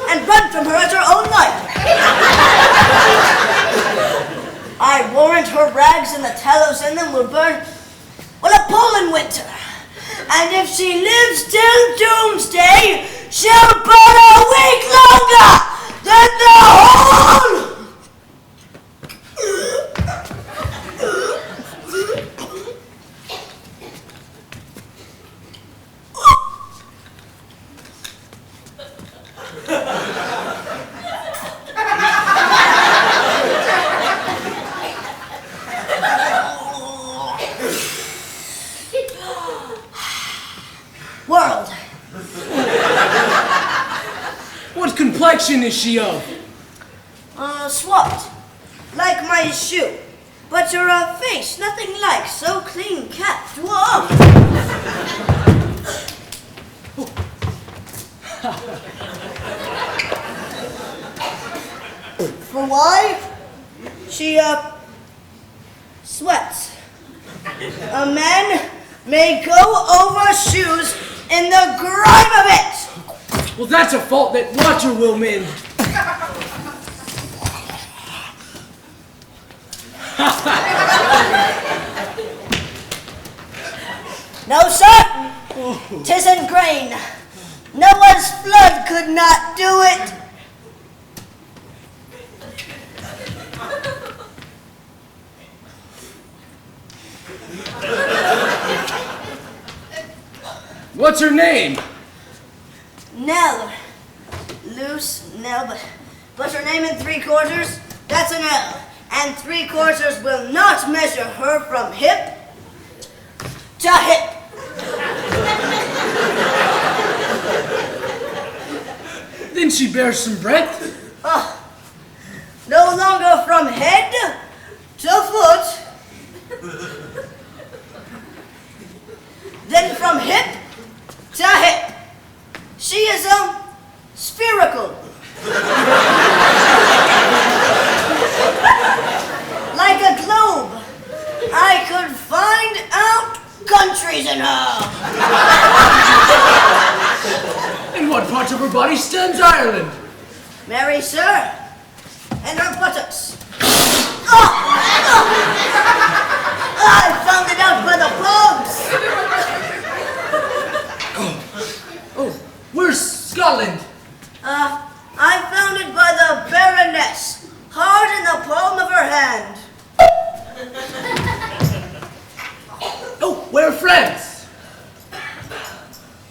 Speaker 8: and run from her at her own light. I warrant her rags and the tallows in them will burn, well, a pull in winter. And if she lives till doomsday, she'll burn a week longer than the whole. World.
Speaker 5: What complexion is she of?
Speaker 8: Swapped, like my shoe, but your face nothing like, so clean kept. Whoa! For why? She sweats. A man may go over shoes in the grime of it.
Speaker 5: Well, that's a fault that water will mend.
Speaker 8: No, sir. 'Tis in grain. Noah's flood could not do it.
Speaker 5: What's her name?
Speaker 8: Nell. Loose Nell, but her name in 3/4, that's an L. And 3/4 will not measure her from hip to hip.
Speaker 5: Then she bears some breadth.
Speaker 8: No longer from head to foot. from hip to hip. She is spherical. Like a globe. I could find out countries in her.
Speaker 5: In what part of her body stands Ireland?
Speaker 8: Marry, sir, and her buttocks. I found it out by the plugs.
Speaker 5: Where's Scotland?
Speaker 8: I found it by the Baroness, hard in the palm of her hand.
Speaker 5: Where France?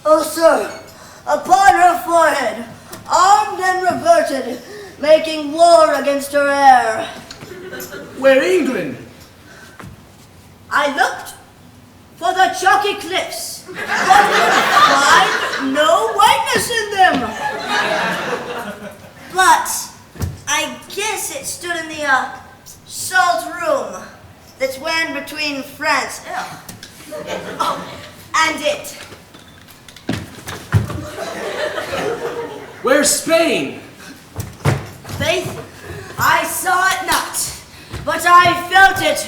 Speaker 8: Oh, sir, upon her forehead, armed and reverted, making war against her heir.
Speaker 5: Where England?
Speaker 8: I looked for the chalky cliffs, but could find no whiteness in them. But I guess it stood in the salt room that's when between France and it.
Speaker 5: Where's Spain?
Speaker 8: Faith, I saw it not, but I felt it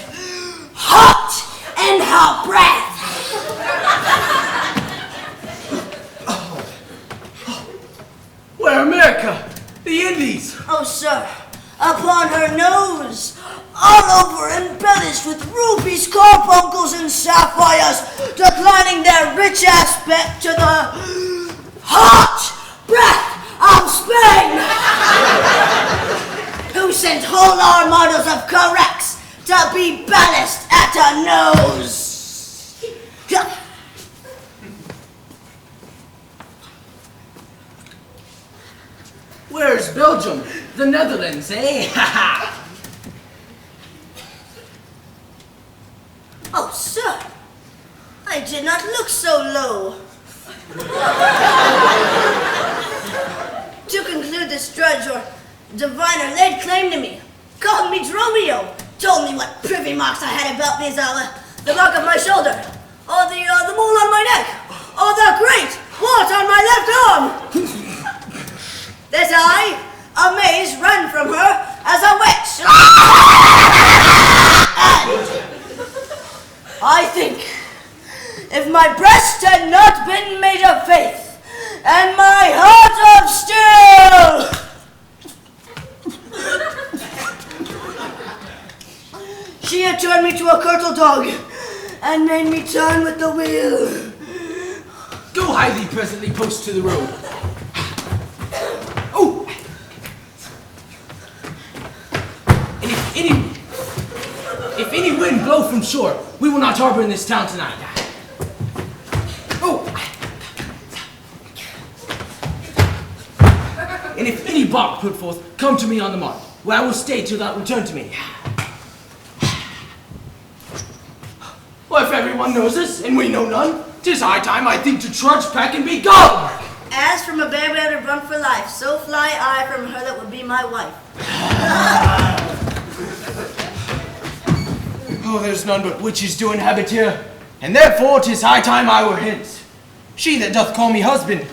Speaker 8: hot in her breath.
Speaker 5: Where America? The Indies?
Speaker 8: Oh, sir, upon her nose, all over embellished with rubies, carbuncles, and sapphires, declining their rich aspect to the hot breath of Spain, who sent whole armadas of corrects to be ballast at her nose.
Speaker 5: Where's Belgium? The Netherlands, eh?
Speaker 8: Oh, sir, I did not look so low. To conclude this drudge or diviner laid claim to me, called me Dromio, told me what privy marks I had about me, the mark of my shoulder, or the mole on my neck, or the great wart on my left arm. That I, amazed, ran from her as a witch. And I think if my breast had not been made of faith and my heart of steel, she had turned me to a curtal dog and made me turn with the wheel.
Speaker 5: Go hie thee presently post to the road. Oh! And if any wind blow from shore, we will not harbor in this town tonight. Oh! And if any bark put forth, come to me on the mark, where I will stay till thou return to me. Well, if everyone knows us, and we know none, 'tis high time, I think, to trudge back and be gone.
Speaker 8: As from a bear we had to run for life, so fly I from her that would be my wife.
Speaker 5: Oh, there's none but witches do inhabit here, and therefore 'tis high time I were hence. She that doth call me husband,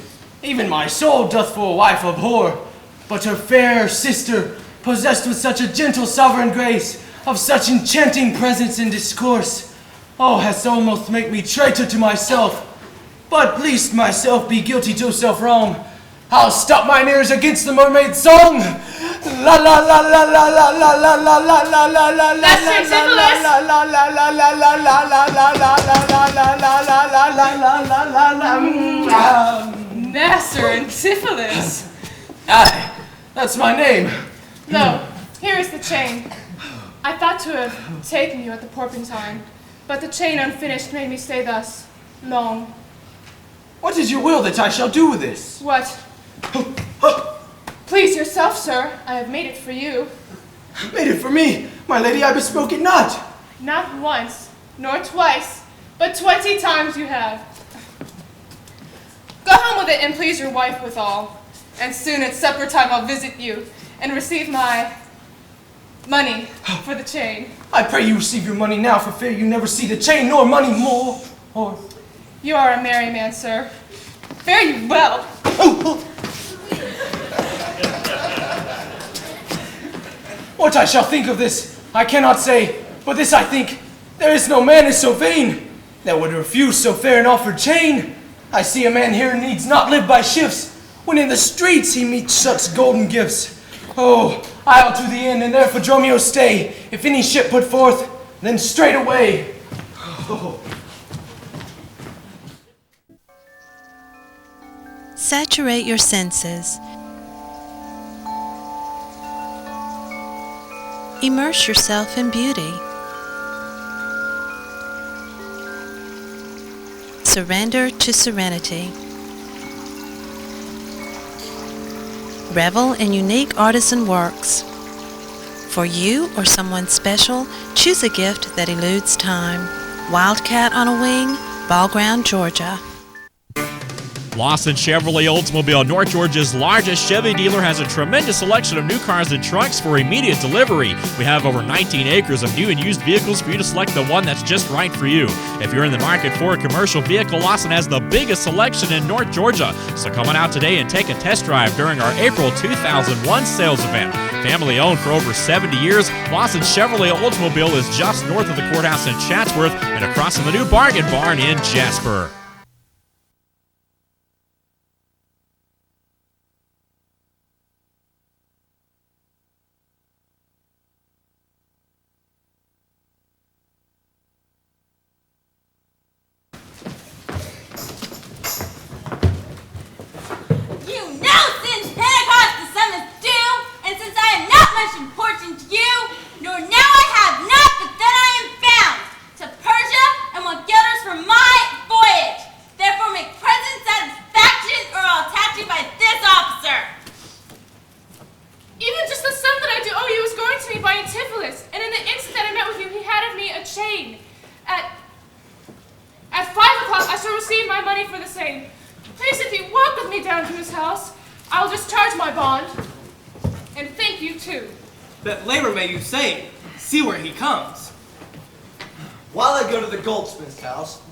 Speaker 5: even my soul doth for a wife abhor, but her fair sister, possessed with such a gentle sovereign grace, of such enchanting presence and discourse, has almost made me traitor to myself. But least myself be guilty to self-wrong, I'll stop mine ears against the mermaid's song. La la la la la la la la la la la la la la.
Speaker 12: Master Syphilis.
Speaker 5: La la la la la la la la la la la la la.
Speaker 12: Master Antipholus.
Speaker 5: Aye, that's my name.
Speaker 12: No, here is the chain. I thought to have taken you at the Porpentine, but the chain unfinished made me stay thus long.
Speaker 5: What is your will that I shall do with this?
Speaker 12: What? Please yourself, sir. I have made it for you.
Speaker 5: Made it for me? My lady, I bespoke it not.
Speaker 12: Not once, nor twice, but 20 times you have. Go home with it and please your wife withal. And soon at supper time I'll visit you and receive my money for the chain.
Speaker 5: I pray you receive your money now, for fear you never see the chain nor money more. Or
Speaker 12: You are a merry man, sir. Fare you well.
Speaker 5: What I shall think of this, I cannot say, but this I think, there is no man is so vain that would refuse so fair an offered chain. I see a man here needs not live by shifts, when in the streets he meets such golden gifts. Oh, I'll to the inn, and there for Dromio stay. If any ship put forth, then straight away. Oh.
Speaker 13: Saturate your senses. Immerse yourself in beauty. Surrender to serenity. Revel in unique artisan works. For you or someone special, choose a gift that eludes time. Wildcat on a Wing, Ball Ground, Georgia.
Speaker 7: Lawson Chevrolet Oldsmobile, North Georgia's largest Chevy dealer, has a tremendous selection of new cars and trucks for immediate delivery. We have over 19 acres of new and used vehicles for you to select the one that's just right for you. If you're in the market for a commercial vehicle, Lawson has the biggest selection in North Georgia. So come on out today and take a test drive during our April 2001 sales event. Family owned for over 70 years, Lawson Chevrolet Oldsmobile is just north of the courthouse in Chatsworth and across from the new Bargain Barn in Jasper.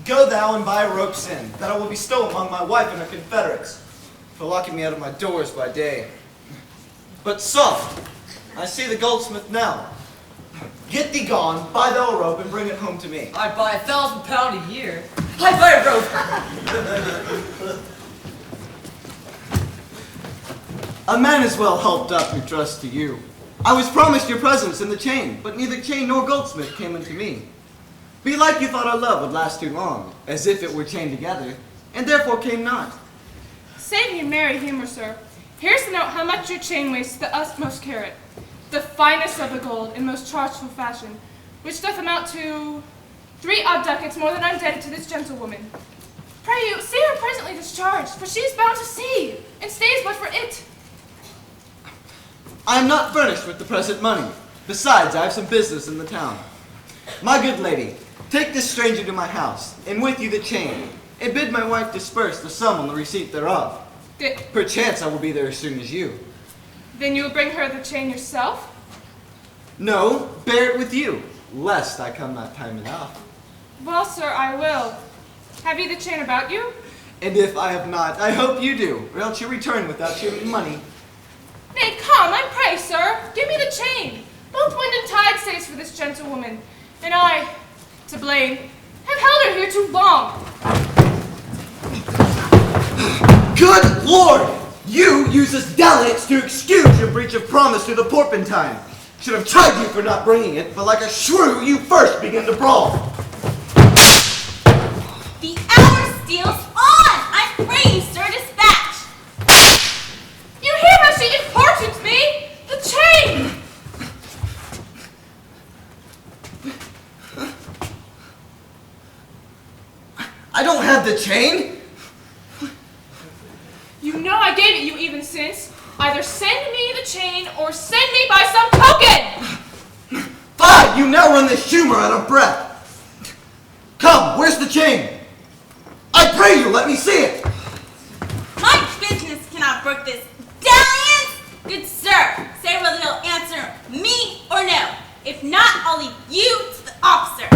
Speaker 10: Go thou and buy a rope sin, that I will bestow among my wife and her confederates, for locking me out of my doors by day. But soft, I see the goldsmith now. Get thee gone, buy thou a rope, and bring it home to me.
Speaker 6: I'd buy £1,000 a year. I'd buy a rope.
Speaker 10: A man is well helped up who trusts to you. I was promised your presence in the chain, but neither chain nor goldsmith came unto me. Belike you thought our love would last too long, as if it were chained together, and therefore came not.
Speaker 12: Save your merry humor, sir. Here's the note how much your chain weighs to the utmost carat, the finest of the gold in most chargeful fashion, which doth amount to 3 odd ducats more than I'm indebted to this gentlewoman. Pray you, see her presently discharged, for she is bound to sea, and stays but for it.
Speaker 10: I am not furnished with the present money. Besides, I have some business in the town. My good lady, take this stranger to my house, and with you the chain, and bid my wife disperse the sum on the receipt thereof. Perchance I will be there as soon as you.
Speaker 12: Then you will bring her the chain yourself?
Speaker 10: No, bear it with you, lest I come not time enough.
Speaker 12: Well, sir, I will. Have you the chain about you?
Speaker 10: And if I have not, I hope you do, or else you return without your money.
Speaker 12: Nay, come, I pray, sir, give me the chain. Both wind and tide stays for this gentlewoman, and I, to blame, have held her here too long.
Speaker 10: Good Lord! You use as dalliance to excuse your breach of promise to the porpentine. Should have tried you for not bringing it, but like a shrew, you first begin to brawl.
Speaker 4: The hour steals on! I pray you, sir, dispatch!
Speaker 12: You hear how she importunes me? The chain!
Speaker 10: I don't have the chain!
Speaker 12: You know I gave it you even since. Either send me the chain or send me by some token!
Speaker 10: Fie! You now run this humor out of breath. Come, where's the chain? I pray you, let me see it!
Speaker 4: My business cannot brook this dalliance! Good sir, say whether you'll answer me or no. If not, I'll leave you to the officer.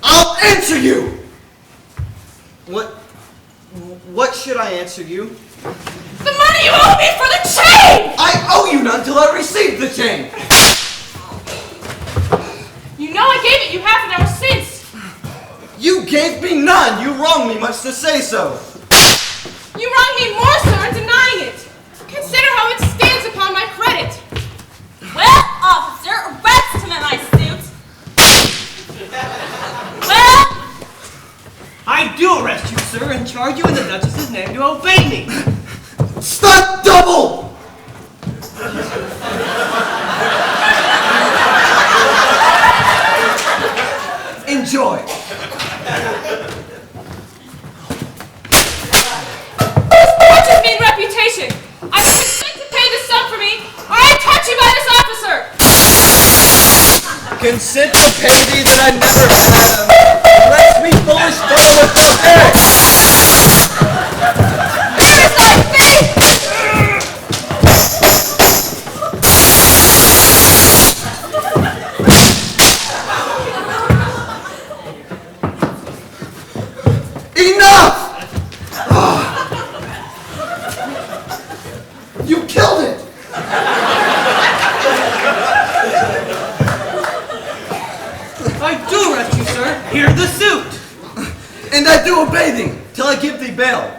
Speaker 10: I'll answer you! What should I answer you?
Speaker 12: The money you owe me for the chain!
Speaker 10: I owe you none till I receive the chain!
Speaker 12: You know I gave it you half an hour since.
Speaker 10: You gave me none! You wrong me much to say so!
Speaker 12: You wrong me more, sir, in denying it. Consider how it stands upon my credit.
Speaker 4: Well, officer, arrest him in my suit. Well,
Speaker 6: I do arrest you, sir, and charge you in the Duchess's name to obey me.
Speaker 10: Stunt double! Enjoy.
Speaker 12: Fortune's mean reputation. I consent to pay this sum for me, or I touch you by this officer.
Speaker 10: Consent to pay thee that I never had. Bless me, foolish fellow without merit.
Speaker 3: There's thy faith!
Speaker 10: Enough! You killed it!
Speaker 6: I do arrest you, sir. Hear the suit.
Speaker 10: And I do obey thee, till I give thee bail.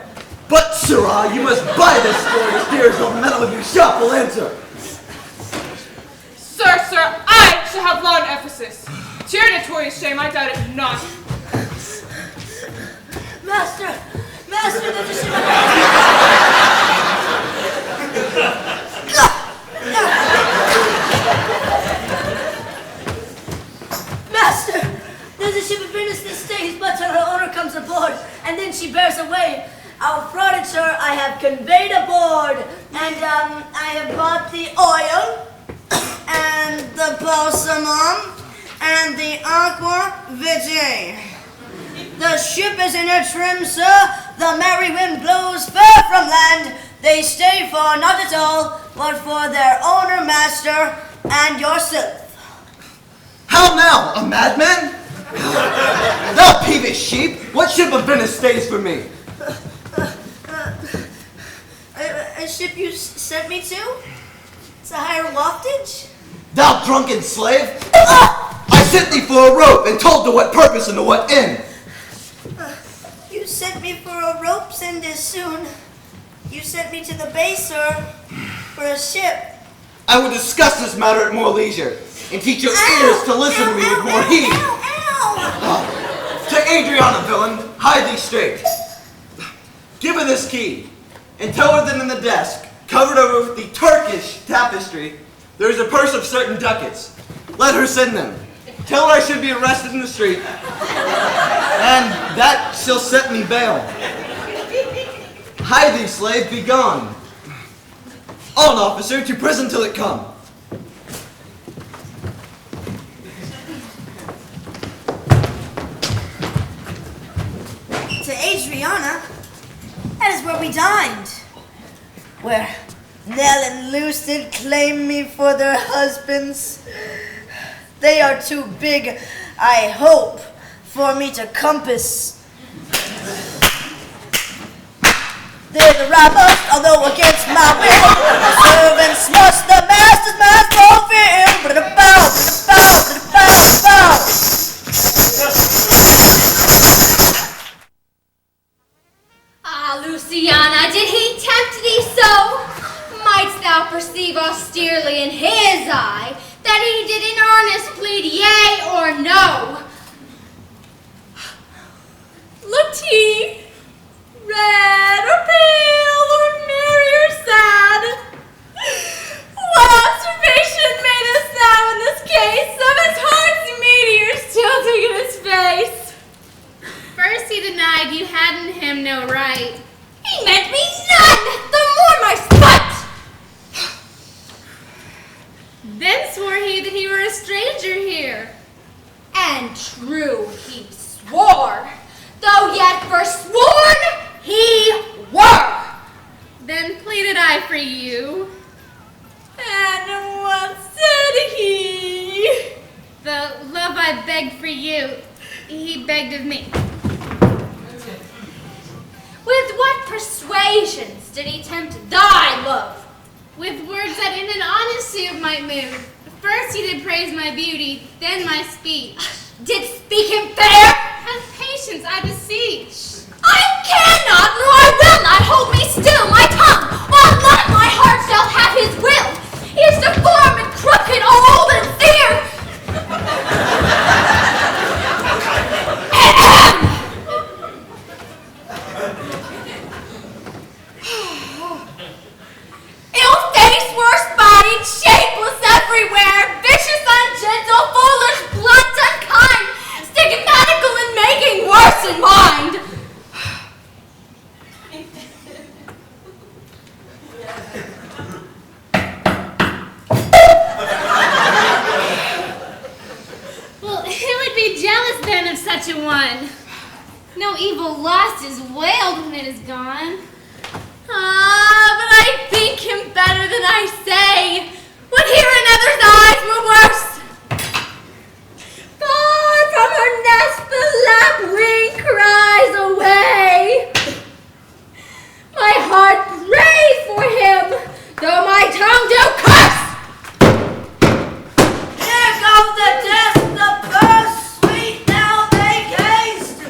Speaker 10: But, sirrah, you must buy this story as dear as the metal of your shop will answer.
Speaker 12: Sir, I shall have law in Ephesus. To your notorious shame, I doubt it not.
Speaker 8: Master, there's a ship. Master, there's a ship of Venus that stays, but till her owner comes aboard, and then she bears away. Our furniture I have conveyed aboard, and I have bought the oil, and the balsamum, and the aqua vitae. The ship is in her trim, sir. The merry wind blows fair from land. They stay for not at all, but for their owner, master, and yourself.
Speaker 10: How now, a madman? Thou peevish sheep, what ship of Venice stays for me?
Speaker 8: A ship you sent me to? It's a higher waftage?
Speaker 10: Thou drunken slave! I sent thee for a rope and told to what purpose and to what end.
Speaker 8: You sent me for a rope's end as soon. You sent me to the bay, sir, for a ship.
Speaker 10: I will discuss this matter at more leisure, and teach your ears to listen to me with more heed. To Adriana, villain, hide thee straight. Give her this key, and tell her that in the desk, covered over with the Turkish tapestry, there is a purse of certain ducats. Let her send them. Tell her I should be arrested in the street, and that shall set me bail. Hide thee, slave, be gone. On, officer, to prison till it come.
Speaker 8: To Adriana? That is where we dined. Where Nell and Lucid claim me for their husbands. They are too big, I hope, for me to compass. They're the robbers, although against my will. The servants must, the masters must fulfill. Ba-da-bow, ba-da-bow, ba-da-bow, ba-da-bow.
Speaker 3: Ah, Luciana, did he tempt thee so? Mightst thou perceive austerely in his eye that he did in earnest plead yea or no? Looked he red or pale or merry or sad? What observation madest thou in this case of his heart's meteors tilting in his face?
Speaker 9: First he denied you had in him no right.
Speaker 3: He meant me none, the more my spite.
Speaker 9: Then swore he that he were a stranger here.
Speaker 3: And true he swore, though yet forsworn he were.
Speaker 9: Then pleaded I for you.
Speaker 3: And what said he?
Speaker 9: The love I begged for you, he begged of me.
Speaker 3: With what persuasions did he tempt thy love?
Speaker 9: With words that in an honest suit might move. First he did praise my beauty, then my speech.
Speaker 3: Did speak him fair?
Speaker 9: Have patience, I beseech.
Speaker 3: I cannot, nor I will not hold me still my tongue, while not my heart shall have his will. He is deformed and crooked, old and seared. Ill-faced, worse-bodied, shapeless everywhere, vicious, ungentle, foolish, blunt, unkind, stigmatical and making worse in mind.
Speaker 9: Well, who would be jealous then of such a one? No evil lost is wailed when it is gone.
Speaker 3: Ah, but I think him better than I say. Would hear another's eyes were worse. Far from her nest the lapwing cries away. My heart prays for him, though my tongue do curse.
Speaker 8: Here comes the test, the purse, sweet now make haste.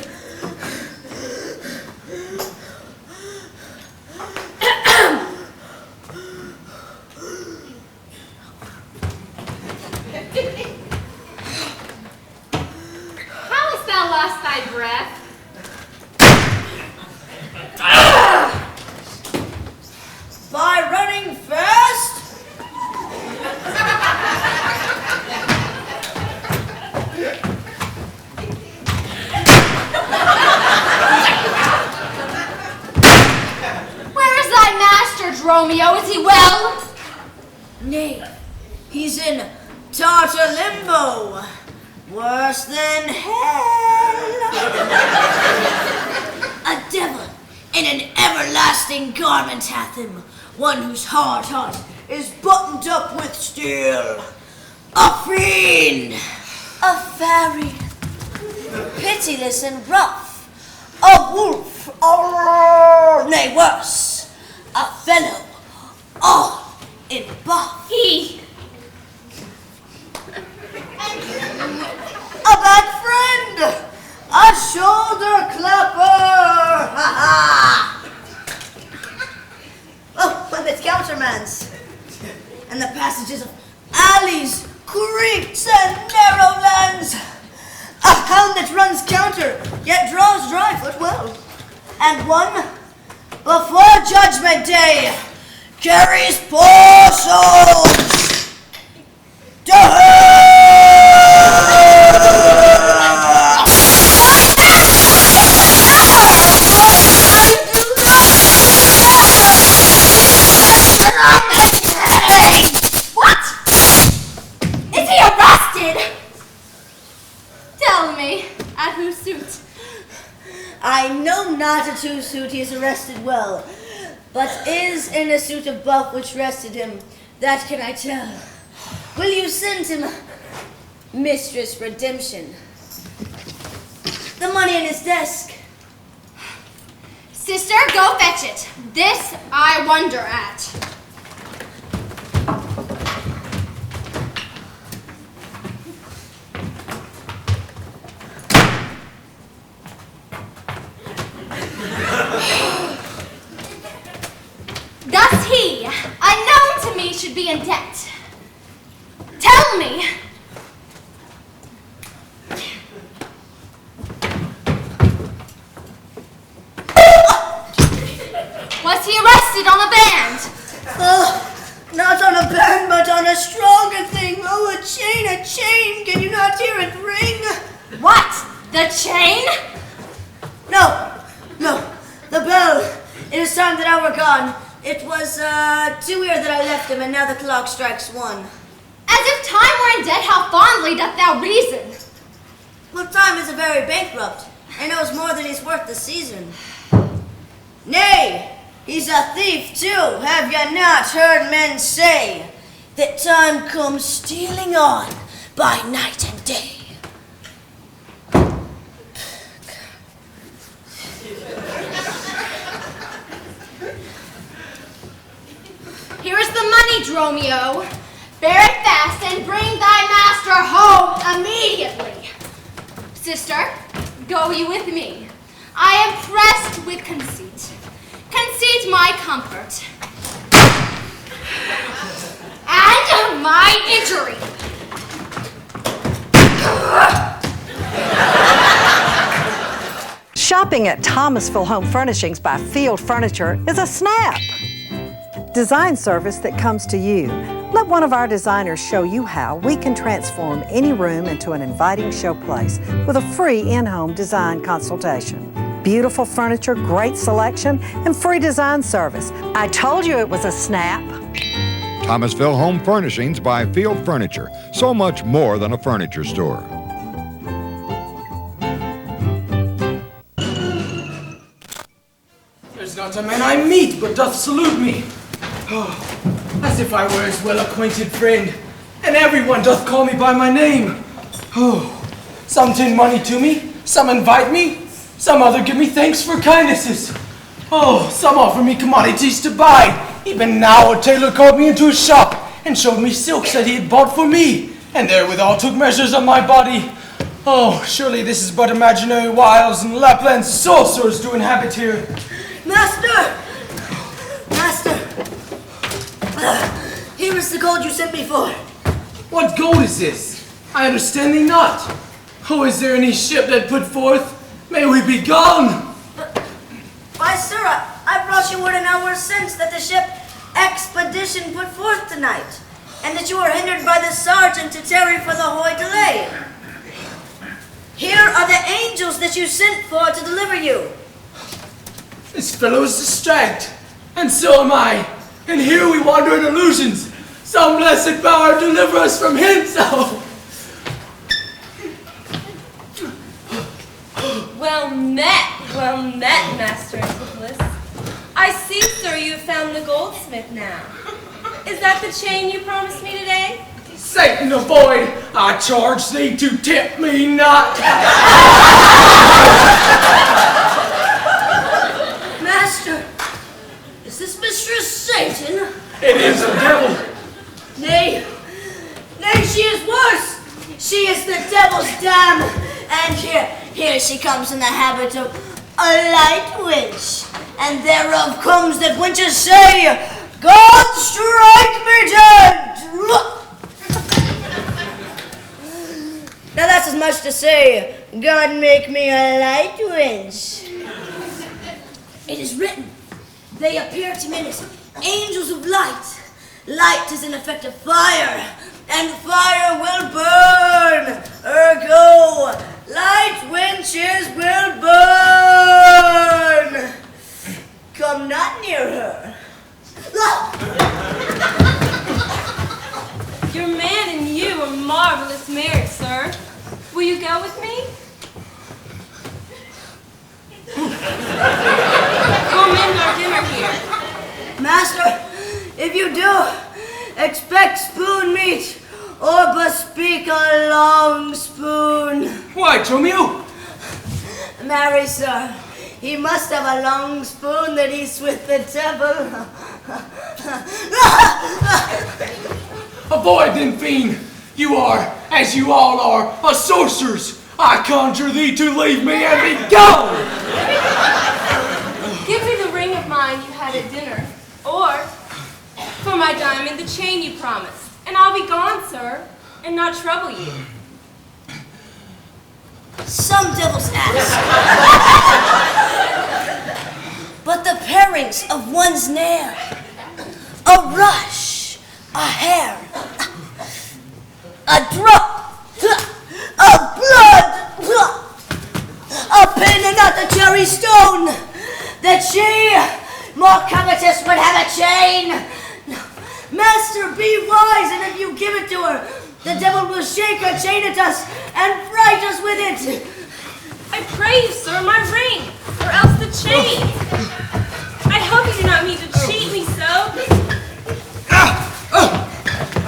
Speaker 9: How hast thou lost thy breath?
Speaker 8: By running fast?
Speaker 3: Where is thy master, Dromio? Is he well?
Speaker 8: Nay, he's in Tartar limbo. Worse than hell. A devil in an everlasting garment hath him, one whose hard heart is buttoned up with steel. A fiend, a fairy, pitiless and rough, a wolf, nay worse, a fellow, all in buff. A bad friend, a shoulder clapper, ha ha! Oh, but it's countermands, and the passages of alleys, creeks, and narrow lands. A hound that runs counter, yet draws dry foot well, and one, before Judgment Day, carries poor souls to
Speaker 3: What? Is he arrested? Tell me, at whose suit?
Speaker 8: I know not at whose suit he is arrested well, but is in a suit of buff which rested him, that can I tell. Will you send him Mistress Redemption? The money in his desk.
Speaker 3: Sister, go fetch it. This I wonder at. Thus he, unknown to me, should be in debt. Tell me. Was he arrested on a band?
Speaker 8: Not on a band, but on a stronger thing. Oh, a chain, can you not hear it ring?
Speaker 3: What? The chain?
Speaker 8: No, the bell. It is time that I were gone. It was 2 years that I left him, and now the clock strikes 1.
Speaker 3: As if time were in debt, how fondly doth thou reason?
Speaker 8: Well, time is a very bankrupt, and knows more than he's worth this season. Nay, he's a thief too. Have ya not heard men say that time comes stealing on by night and day?
Speaker 3: Dromio. Bear it fast and bring thy master home immediately. Sister, go you with me. I am pressed with conceit. Conceit my comfort. And my injury.
Speaker 14: Shopping at Thomasville Home Furnishings by Field Furniture is a snap. Design service that comes to you. Let one of our designers show you how we can transform any room into an inviting showplace with a free in-home design consultation. Beautiful furniture, great selection, and free design service. I told you it was a snap.
Speaker 15: Thomasville Home Furnishings by Field Furniture. So much more than a furniture store.
Speaker 5: There's not a man I meet but doth salute me. Oh, as if I were his well-acquainted friend, and everyone doth call me by my name. Oh, some tend money to me, some invite me, some other give me thanks for kindnesses. Oh, some offer me commodities to buy. Even now a tailor called me into his shop and showed me silks that he had bought for me, and therewithal took measures of my body. Oh, surely this is but imaginary wiles and Lapland's sorcerers do inhabit here.
Speaker 8: Master! Master! Here is the gold you sent me for.
Speaker 5: What gold is this? I understand thee not. Oh, is there any ship that put forth? May we be gone!
Speaker 8: Why, sir, I brought you word an hour since that the ship Expedition put forth tonight, and that you were hindered by the sergeant to tarry for the hoy delay. Here are the angels that you sent for to deliver you.
Speaker 5: This fellow is distracted, and so am I. And here we wander in illusions. Some blessed power deliver us from Hinds.
Speaker 4: Well met, Master Antipolis. I see, sir, you have found the goldsmith now. Is that the chain you promised me today?
Speaker 5: Satan avoid! I charge thee to tempt me not.
Speaker 8: Master, is this Mistress Satan?
Speaker 5: It is the devil.
Speaker 8: Nay, she is worse. She is the devil's dam, and here she comes in the habit of a light witch, and thereof comes that wenches say, God strike me dead! Now that's as much to say, God make me a light witch. It is written, they appear to men as angels of light. Light is in effect of fire, and fire will burn. Ergo, light wenches will burn. Come not near her.
Speaker 4: Your man and you are marvelous marriage, sir. Will you go with me? We'll mend our dinner here.
Speaker 8: Master, if you do, expect spoon meat, or bespeak a long spoon.
Speaker 5: Why, Dromio?
Speaker 8: Marry, sir, he must have a long spoon that eats with the devil.
Speaker 5: Avoid them, fiend. You are, as you all are, a sorceress. I conjure thee to leave me and be gone.
Speaker 4: Give me the ring of mine you had at dinner, or for my diamond, the chain you promised, and I'll be gone, sir, and not trouble you.
Speaker 8: Some devil's ass. But the parings of one's nair, a rush, a hair, a drop of blood, a pin and not the cherry stone, that she, more covetous, would have a chain. Master, be wise, and if you give it to her, the devil will shake her chain at us and fright us with it.
Speaker 4: I pray you, sir, my ring, or else the chain. I hope you do not mean to cheat me so.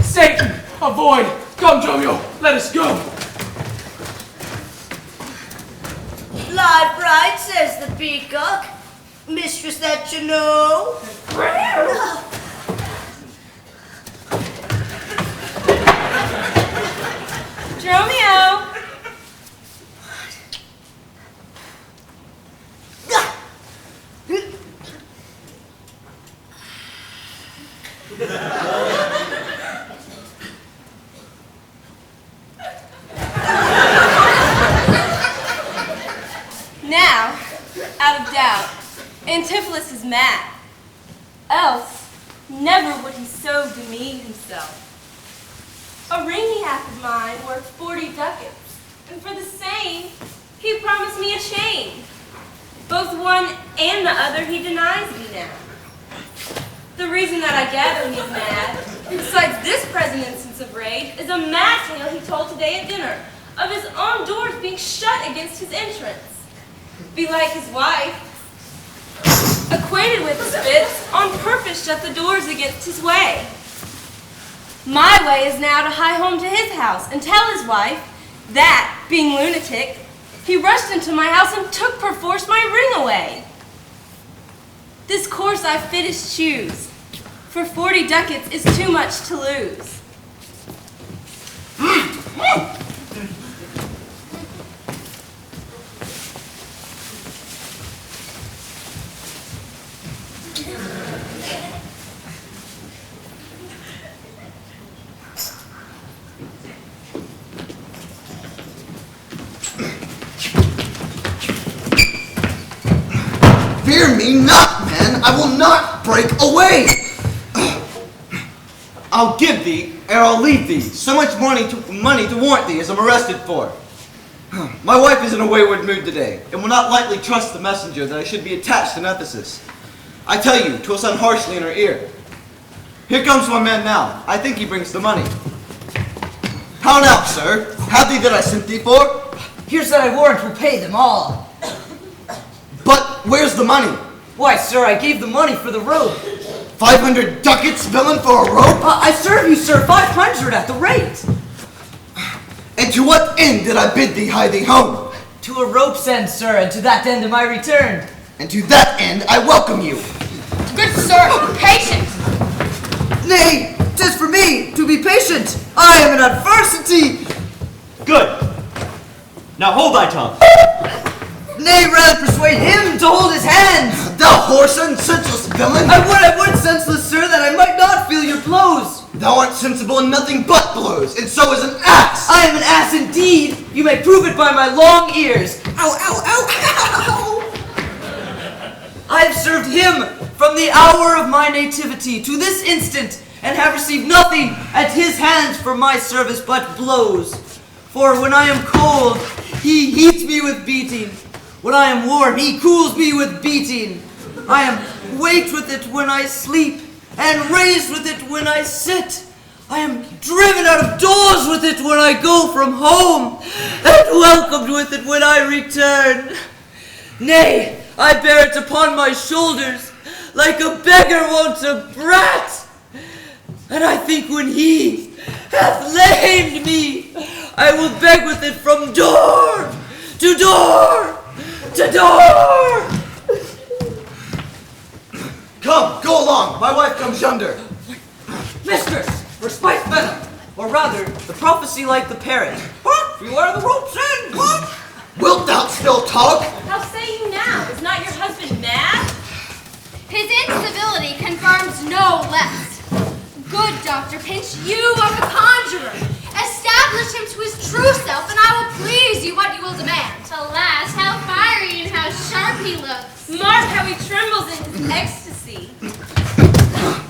Speaker 5: Satan, avoid. Come, Dromio, let us go.
Speaker 8: Fly bright, says the peacock. Mistress that you know.
Speaker 4: Romeo! Now, out of doubt, Antipholus is mad. Else, never would he so demean himself. A ring he hath of mine worth 40 ducats, and for the same, he promised me a chain. Both one and the other he denies me now. The reason that I gather he's mad, besides this present instance of rage, is a mad tale he told today at dinner, of his own doors being shut against his entrance. Belike his wife, acquainted with his fits, on purpose shut the doors against his way. My way is now to hie home to his house and tell his wife that, being lunatic, he rushed into my house and took perforce my ring away. This course I fittest choose, for 40 ducats is too much to lose.
Speaker 10: Fear me not, man. I will not break away. I'll give thee, ere I'll leave thee, so much money to warrant thee as I'm arrested for. My wife is in a wayward mood today, and will not lightly trust the messenger that I should be attached in Ephesus. I tell you, 'twill sound harshly in her ear. Here comes my man now. I think he brings the money. How now, sir? Have thee that I sent thee for?
Speaker 6: Here's that I warrant will pay them all.
Speaker 10: But where's the money?
Speaker 6: Why, sir, I gave the money for the rope.
Speaker 10: 500 ducats, villain, for a rope?
Speaker 6: I serve you, sir, 500 at the rate.
Speaker 10: And to what end did I bid thee hie thee home?
Speaker 6: To a rope's end, sir, and to that end am I returned.
Speaker 10: And to that end I welcome you.
Speaker 2: Good sir, be patient.
Speaker 6: Nay, 'tis for me to be patient. I am in adversity.
Speaker 16: Good. Now hold thy tongue.
Speaker 6: Nay, rather persuade him to hold his hands.
Speaker 10: Thou whoreson, senseless villain.
Speaker 6: I would, senseless sir, that I might not feel your blows.
Speaker 10: Thou art sensible in nothing but blows, and so is an ass.
Speaker 6: I am an ass indeed. You may prove it by my long ears. Ow, ow, ow, ow. I have served him from the hour of my nativity to this instant, and have received nothing at his hands for my service but blows. For when I am cold, he heats me with beating. When I am warm, he cools me with beating. I am waked with it when I sleep, and raised with it when I sit. I am driven out of doors with it when I go from home, and welcomed with it when I return. Nay, I bear it upon my shoulders, like a beggar wants a brat. And I think when he hath lamed me, I will beg with it from door to door to door.
Speaker 10: Come, go along. My wife comes yonder.
Speaker 6: Mistress, respite venom, or rather, the prophecy like the parrot. What? You are the rope's end. What?
Speaker 10: Wilt thou still talk?
Speaker 4: How say you now? Is not your husband mad?
Speaker 3: His incivility confirms no less. Good Dr. Pinch, you are the conjurer. Establish him to his true self, and I will please you what you will demand.
Speaker 9: Alas, how fiery and how sharp he looks.
Speaker 4: Mark how he trembles in his ecstasy.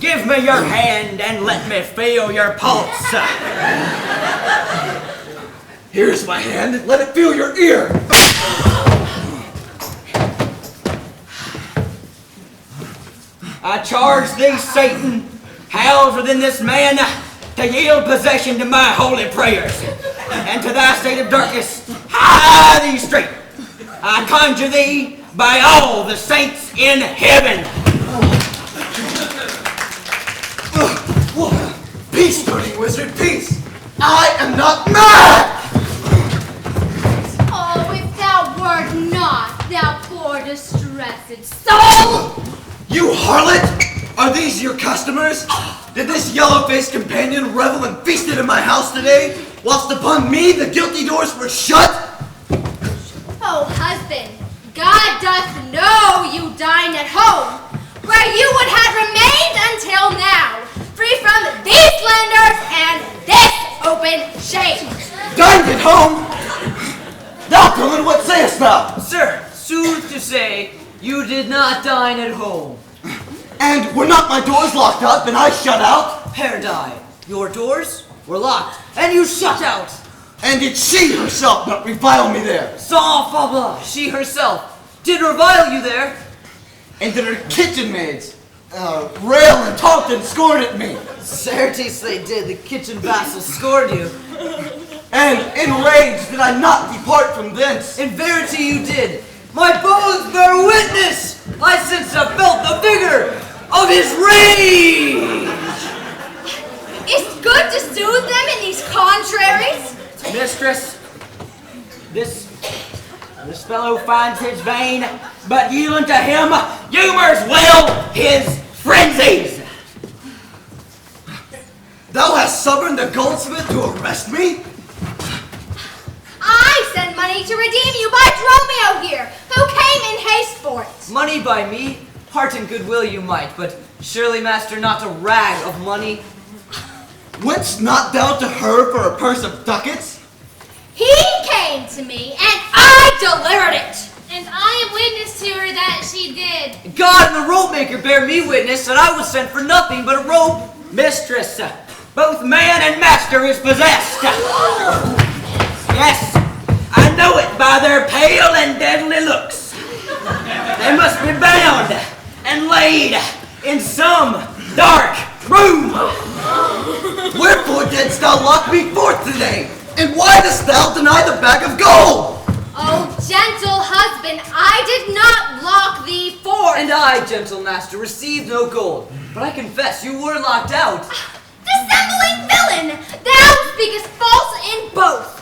Speaker 16: Give me your hand and let me feel your pulse.
Speaker 10: Here's my hand. Let it feel your ear.
Speaker 16: I charge thee, Satan, housed within this man, to yield possession to my holy prayers, and to thy state of darkness, hie thee straight. I conjure thee by all the saints in heaven.
Speaker 10: Peace, burning wizard, peace. I am not mad.
Speaker 3: Oh, if thou wert not, thou poor distressed soul!
Speaker 10: You harlot! Are these your customers? Did this yellow-faced companion revel and feasted in my house today? whilst upon me the guilty doors were shut?
Speaker 3: Oh, husband, God doth know you dine at home, where you would have remained until now, free from these slanders and this open shame.
Speaker 10: Dined at home? Thou, villain, what sayest thou?
Speaker 6: Sir, sooth to say, you did not dine at home.
Speaker 10: And were not my doors locked up and I shut out?
Speaker 6: Perdie, your doors were locked and you shut out.
Speaker 10: And did she herself not revile me there?
Speaker 6: Sans fable, she herself did revile you there.
Speaker 10: And did her kitchen maids rail and taunt and scorn at me?
Speaker 6: Certes they did, the kitchen vassals scorned you.
Speaker 10: And enraged did I not depart from thence?
Speaker 6: In verity you did. My bones bear witness! I since have felt the vigor of his rage!
Speaker 3: It's good to soothe them in these contraries.
Speaker 16: Mistress, this fellow finds his vein, but you unto him humors well his frenzies.
Speaker 10: Thou hast summoned the goldsmith to arrest me?
Speaker 3: I sent money to redeem you by Dromio here, who came in haste for it.
Speaker 6: Money by me? Heart and goodwill you might, but surely, master, not a rag of money.
Speaker 10: Went'st not thou to her for a purse of ducats?
Speaker 3: He came to me, and I delivered it.
Speaker 9: And I am witness to her that she did.
Speaker 6: God and the rope maker bear me witness that I was sent for nothing but a rope.
Speaker 16: Mistress, both man and master is possessed. Yes, I know it by their pale and deadly looks. They must be bound and laid in some dark room.
Speaker 10: Wherefore didst thou lock me forth today? And why dost thou deny the bag of gold?
Speaker 3: Oh, gentle husband, I did not lock thee forth.
Speaker 6: And I, gentle master, received no gold. But I confess, you were locked out.
Speaker 3: Dissembling villain, thou speakest false in both.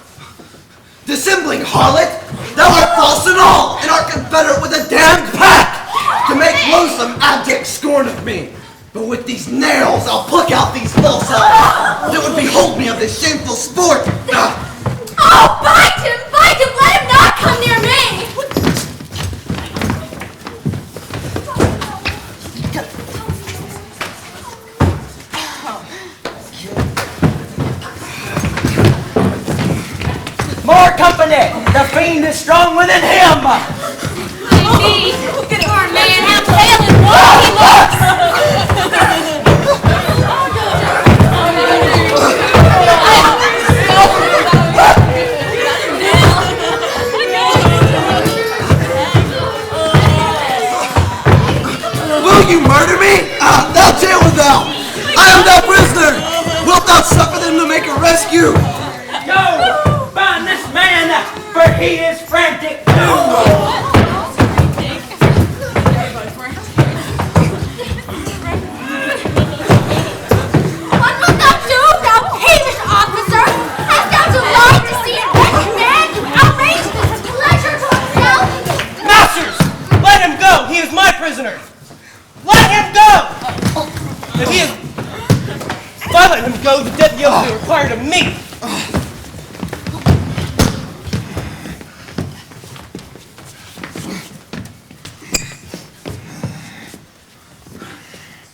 Speaker 10: Dissembling harlot, thou art false in all, and art confederate with a damned pack to make loathsome abject scorn of me. But with these nails, I'll pluck out these false eyes that would behold me of this shameful sport.
Speaker 3: Oh, bite him, let him not come near me.
Speaker 16: More company! The fiend is strong within him!
Speaker 9: Indeed, poor man, how pale and wan he looks!
Speaker 10: Will you murder me? Thou jailest thou! I am thy prisoner! Wilt thou suffer them to make a rescue?
Speaker 16: Go! Find this man, for he is frantic too!
Speaker 3: What wilt thou do, thou peevish officer? Hast thou delight to see a wretched man outrage this pleasure to himself?
Speaker 17: Masters! Let him go! He is my prisoner! Let him go! If he is... If I let him go, the death will be required of me!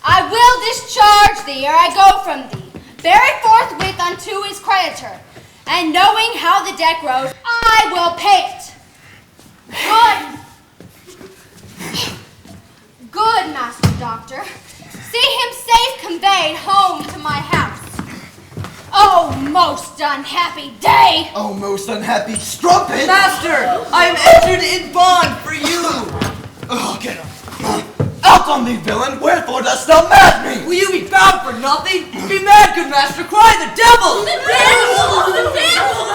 Speaker 3: I will discharge thee, ere I go from thee. Bear it forthwith unto his creditor, and knowing how the deck rose, I will pay it. Good, Master Doctor. See him safe conveyed home to my house. Oh, most unhappy day!
Speaker 10: Oh, most unhappy strumpet!
Speaker 6: Master, I am entered in bond for you!
Speaker 10: Oh, get up. Out on thee, villain! Wherefore dost thou mad me?
Speaker 6: Will you be bound for nothing? Be mad, good master! Cry the devil!
Speaker 9: The devil! The devil!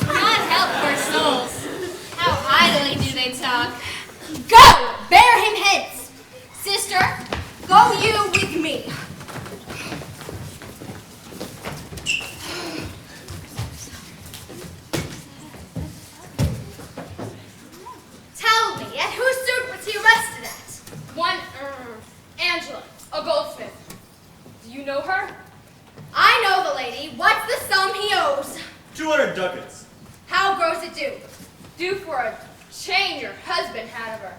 Speaker 9: God help poor souls. How idly do they talk.
Speaker 3: Go! Bear him hence! Sister, go you with me. Tell me, at whose suit was he arrested at?
Speaker 2: One, Angela, a goldsmith. Do you know her?
Speaker 3: I know the lady. What's the sum he owes? husband had of her.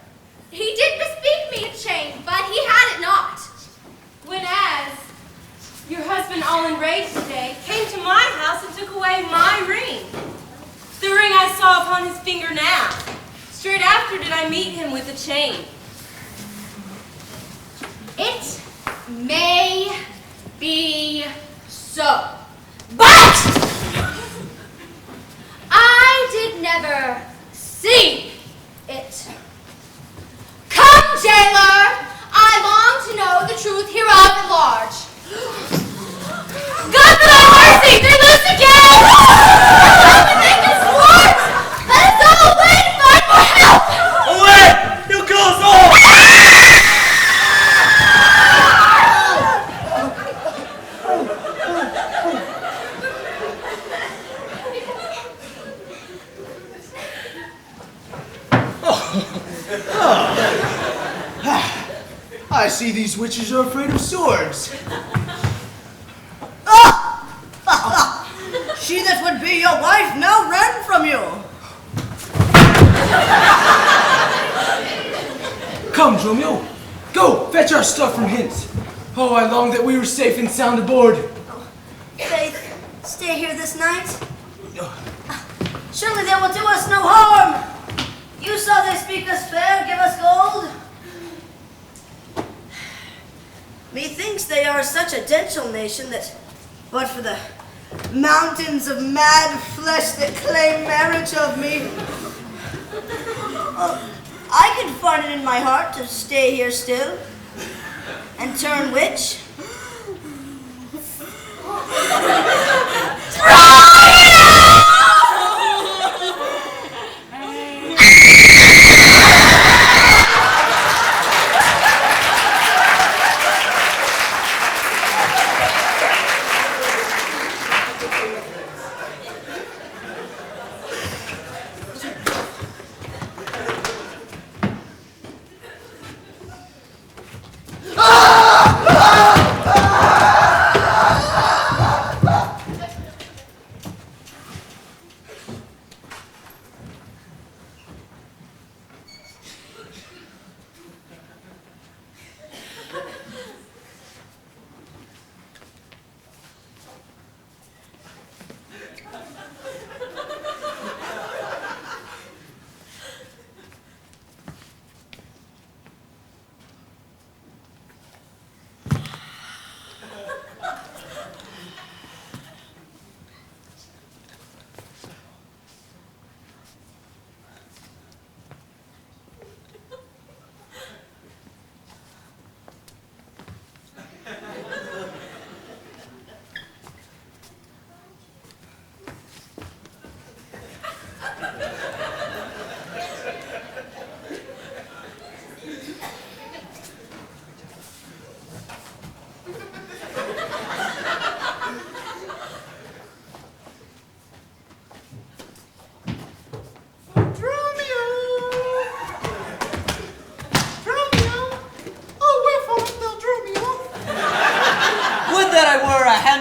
Speaker 3: He did bespeak me a chain, but he had it not.
Speaker 2: Whenas your husband, all enraged today, came to my house and took away my ring. The ring I saw upon his finger now. Straight after did I meet him with a chain.
Speaker 3: It may be so, but I did never see it. Come, jailer, I long to know the truth hereof at large. God for thy mercy, they're loose again! Help and make us sword! Let us all away to find more help!
Speaker 17: Away! He'll kill us all!
Speaker 5: I see these witches are afraid of swords.
Speaker 8: She that would be your wife now ran from you.
Speaker 5: Come, Dromio. Go, fetch our stuff from Hinds. Oh, I long that we were safe and sound aboard.
Speaker 8: Faith, stay here this night. Surely they will do us no harm. You saw they speak us fair, give us gold. Methinks they are such a gentle nation that, but for the mountains of mad flesh that claim marriage of me, I can find it in my heart to stay here still and turn witch.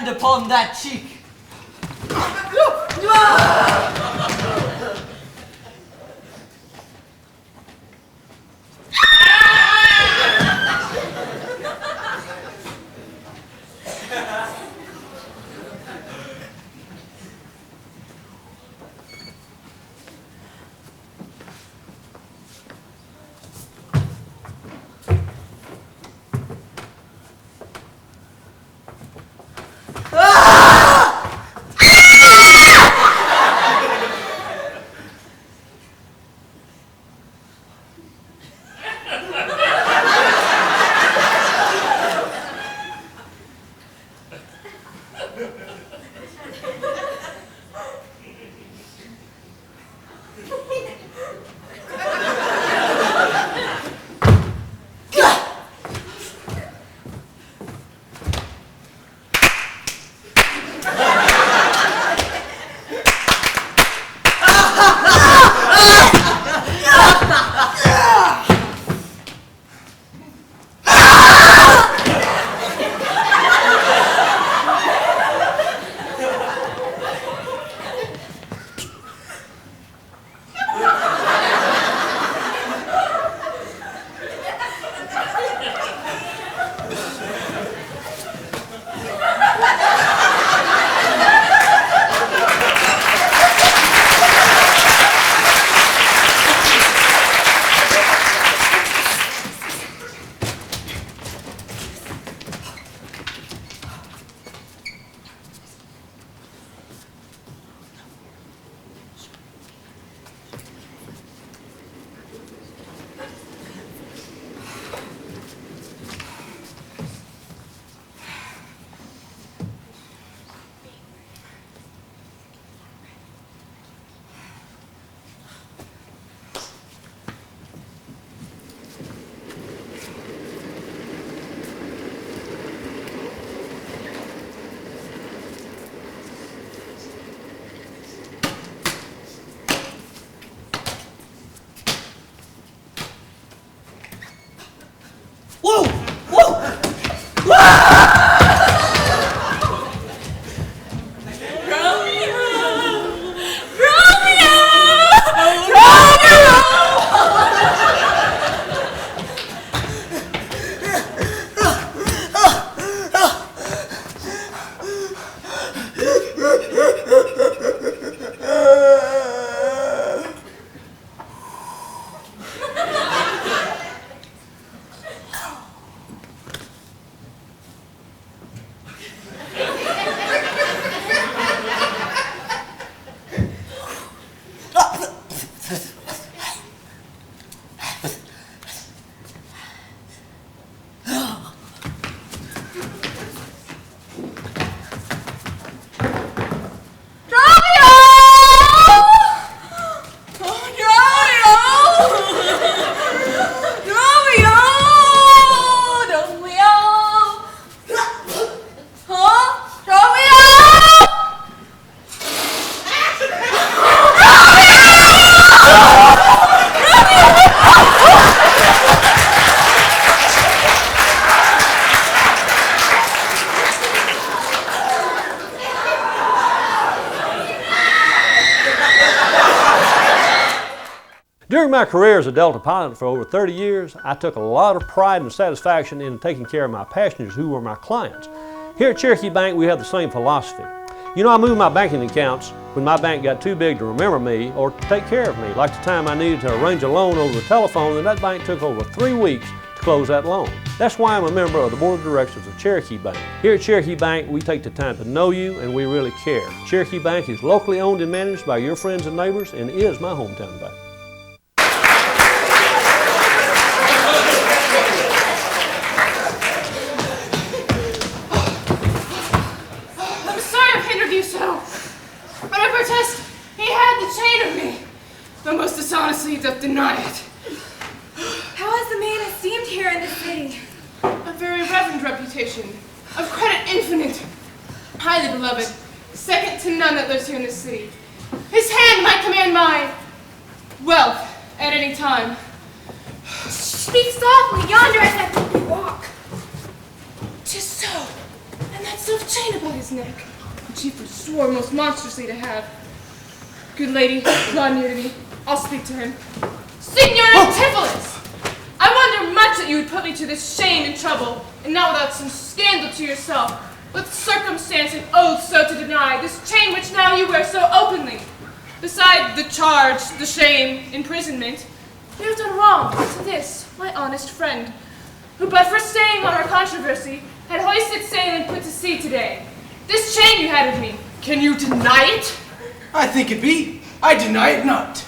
Speaker 6: Upon that cheek.
Speaker 2: Romeo! Don't we all? Huh? Romeo!
Speaker 18: During my career as a Delta pilot for over 30 years, I took a lot of pride and satisfaction in taking care of my passengers who were my clients. Here at Cherokee Bank, we have the same philosophy. You know, I moved my banking accounts when my bank got too big to remember me or to take care of me, like the time I needed to arrange a loan over the telephone, and that bank took over 3 weeks to close that loan. That's why I'm a member of the Board of Directors of Cherokee Bank. Here at Cherokee Bank, we take the time to know you, and we really care. Cherokee Bank is locally owned and managed by your friends and neighbors, and is my hometown bank.
Speaker 12: But I protest, he had the chain of me. But most dishonestly, he doth deny it.
Speaker 2: How is the man esteemed here in the city?
Speaker 12: A very reverend reputation, of credit infinite, highly beloved, second to none that lives here in this city. His hand might command my wealth at any time.
Speaker 2: Speak softly, yonder as I walk.
Speaker 12: 'Tis so, and that silk chain about his neck, which he forswore most monstrously to have. Good lady, draw near to me. I'll speak to him. Signor Antipholus! I wonder much that you would put me to this shame and trouble, and not without some scandal to yourself, with circumstance and oath so to deny this chain which now you wear so openly. Beside the charge, the shame, imprisonment, you have done wrong to this, my honest friend, who but for staying on our controversy, had hoisted sail and put to sea today. This chain you had of me, can you deny it?
Speaker 5: I think it be. I deny it not.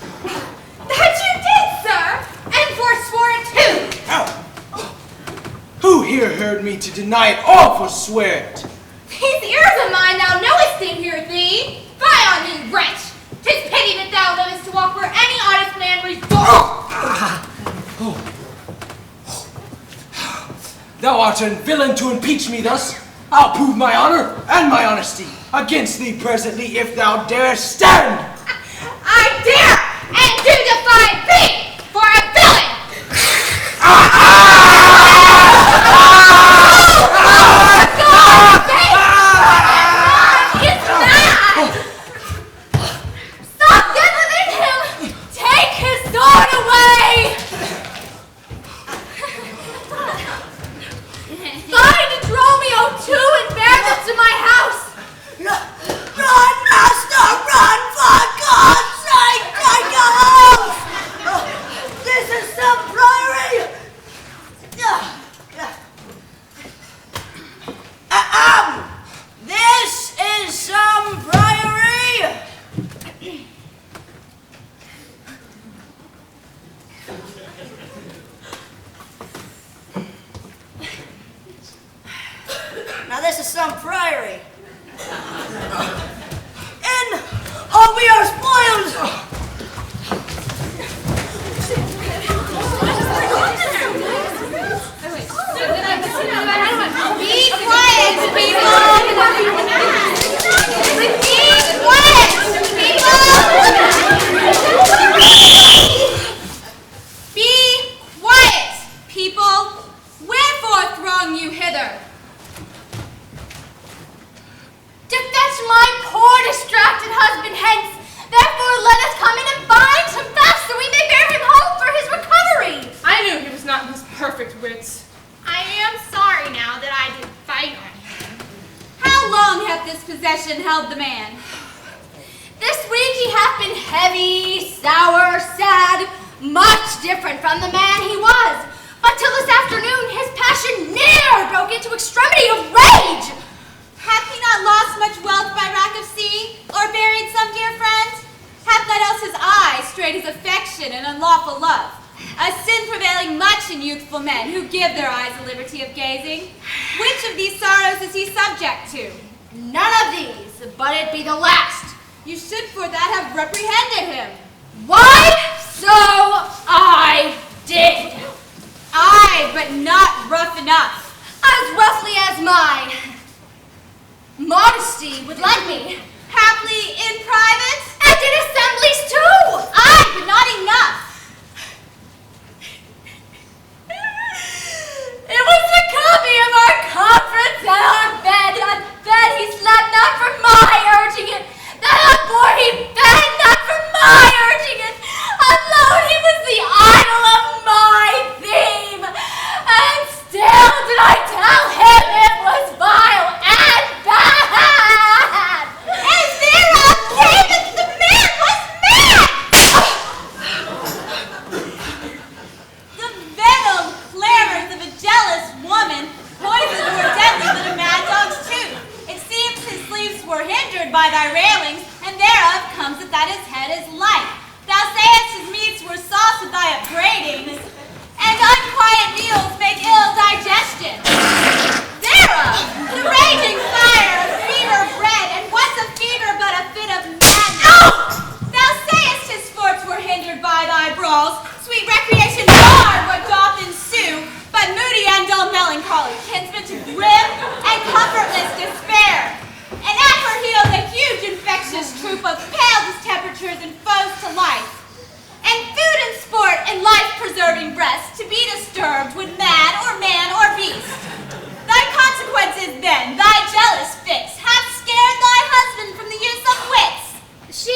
Speaker 2: That you did, sir, and forswore it too.
Speaker 5: How? Who here heard me to deny it or forswear it?
Speaker 3: These ears of mine thou knowest did hear thee. Fie on thee, wretch! 'Tis pity that thou livest to walk where any honest man resorts.
Speaker 5: Thou art a villain to impeach me thus. I'll prove my honor and my honesty against thee presently if thou dare stand.
Speaker 3: I dare and do defy thee for a villain! Stop diddling him! Take his sword away! Find Romeo too and bear them to my house!
Speaker 8: Run, master, run, for God's sake, take a house! This is some priory! This is some priory! Now this is some priory. And oh, we are spoiled!
Speaker 3: Be quiet, people! Be quiet, people! Be quiet, people! Wherefore throng you hither? To fetch my poor distracted husband hence. Therefore let us come in and bind him fast so we may bear him home for his recovery.
Speaker 12: I knew he was not in his perfect wits.
Speaker 3: I am sorry now that I did fight on him. How long hath this possession held the man? This week he hath been heavy, sour, sad, much different from the man he was. But till this afternoon his passion near broke into extremity of rage.
Speaker 4: Hath he not lost much wealth by rack of sea, or buried some dear friend? Hath not else his eye strayed his affection and unlawful love? A sin prevailing much in youthful men who give their eyes the liberty of gazing. Which of these sorrows is he subject to?
Speaker 3: None of these, but it be the last.
Speaker 4: You should for that have reprehended him.
Speaker 3: Why? So I haply would like me.
Speaker 4: Haply in private?
Speaker 3: And in assemblies too!
Speaker 4: Aye, but not enough.
Speaker 3: It was the copy of our conference at our bed, a bed he slept not for my urging it, that on board he fed not for my urging it, alone he was the idol of my theme, and still did I tell him it was vile and bad.
Speaker 4: And thereof came that the man was mad. The venom clamors of a jealous woman, poison more deadly than a mad dog's tooth. It seems his sleeves were hindered by thy railings, and thereof comes it that his head is light. Thou sayest his meats were sauced with thy upbraidings, and unquiet meals make ill digestion. Thereof, the raging fire of fever bred, and what's a fever but a fit of madness? Thou sayest his sports were hindered by thy brawls, sweet recreation marred what doth ensue, but moody and dull melancholy, kinsman to grim and comfortless despair. And at her heels a huge infectious troop of pale distemperatures and foes to life. And food and sport and life-preserving breasts to be disturbed with man or beast. Thy consequences then, thy jealous fits, have scared thy husband from the use of wits.
Speaker 3: She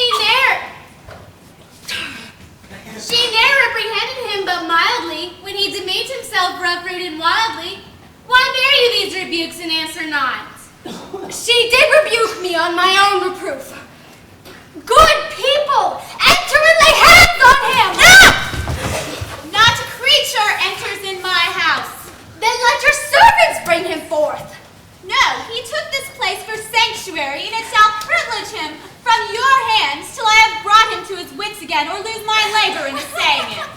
Speaker 3: ne'er reprehended him but mildly, when he demeaned himself rough-rude and wildly. Why bear you these rebukes and answer not? She did rebuke me on my own reproof. Good people, enter and lay hands on him!
Speaker 4: Not a creature enters in my house.
Speaker 3: Then let your servants bring him forth.
Speaker 4: No, he took this place for sanctuary, and it shall privilege him from your hands till I have brought him to his wits again, or lose my labor in assaying it.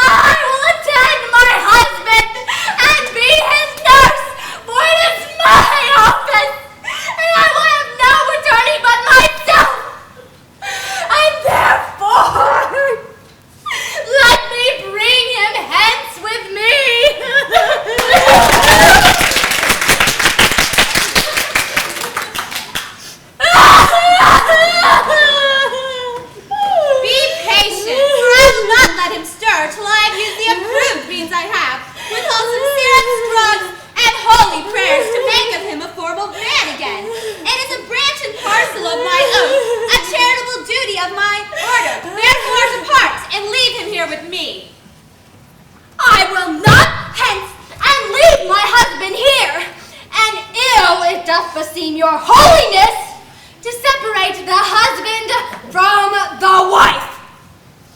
Speaker 3: I will attend my husband and be his nurse, for it is my office, and I will have no attorney but myself. And therefore, let me bring him hence with me.
Speaker 4: Be patient, for I will not let him stir till I have used the approved means I have, with wholesome syrups, drugs, and holy prayers to make of him a formal man again. It is a branch and parcel of my oath, a charitable duty of my order. Therefore depart, and leave him here with me.
Speaker 3: I will not hence and leave my husband here, and ill it doth beseem your holiness to separate the husband from the wife.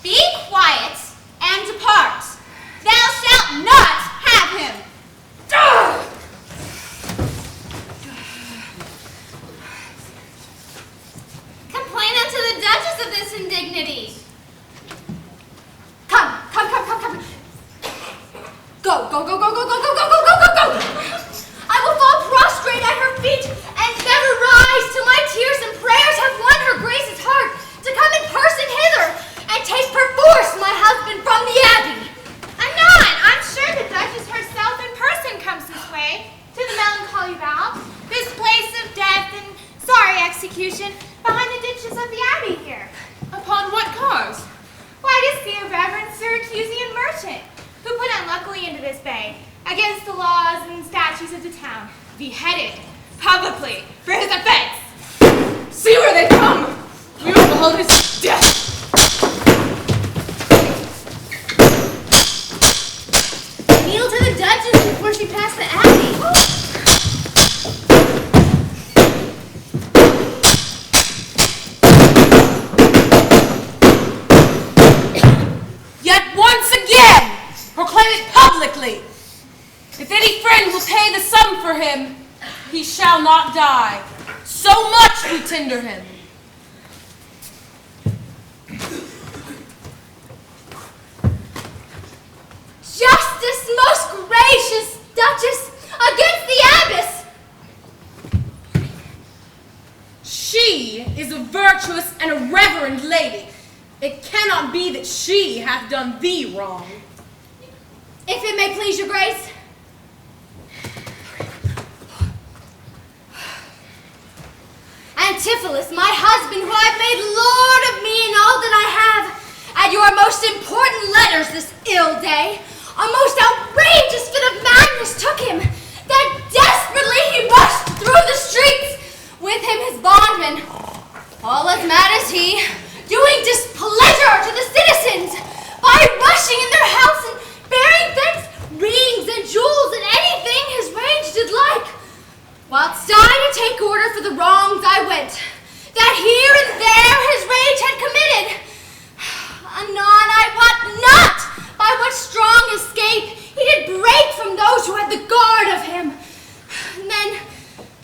Speaker 4: Be quiet and depart. Thou shalt not have him.
Speaker 3: Complain unto the Duchess of this indignity. Come. Go. Go. I will fall prostrate at her feet and never rise till my tears and prayers have won her grace's heart to come in person hither and take perforce my husband from the abbey.
Speaker 9: Anon, I'm sure the Duchess herself in person comes this way, to the melancholy bough, this place of death and sorry execution, behind the ditches of the abbey here.
Speaker 12: Upon what cause?
Speaker 9: Why, to see a reverend Syracusian merchant, who put unluckily into this bay, against the laws and statutes of the town, beheaded, publicly, for his offense.
Speaker 2: See where they come! We will behold his death!
Speaker 3: Kneel to the Duchess before she passed the abbey.
Speaker 2: Yet once again, proclaim it publicly. If any friend will pay the sum for him, he shall not die. So much we tender him.
Speaker 3: Justice, most gracious Duchess, against the abbess.
Speaker 2: She is a virtuous and a reverend lady. It cannot be that she hath done thee wrong.
Speaker 3: If it may please your grace. Antipholus, my husband, who I've made lord of me and all that I have, at your most important letters this ill day, a most outrageous fit of madness took him, that desperately he rushed through the streets, with him his bondman, all as mad as he, doing displeasure to the citizens, by rushing in their house and bearing thence rings and jewels and anything his rage did like. Whilst I to take order for the wrongs I went, that here and there his rage had committed. Anon I wot not by what strong escape he did break from those who had the guard of him. And then,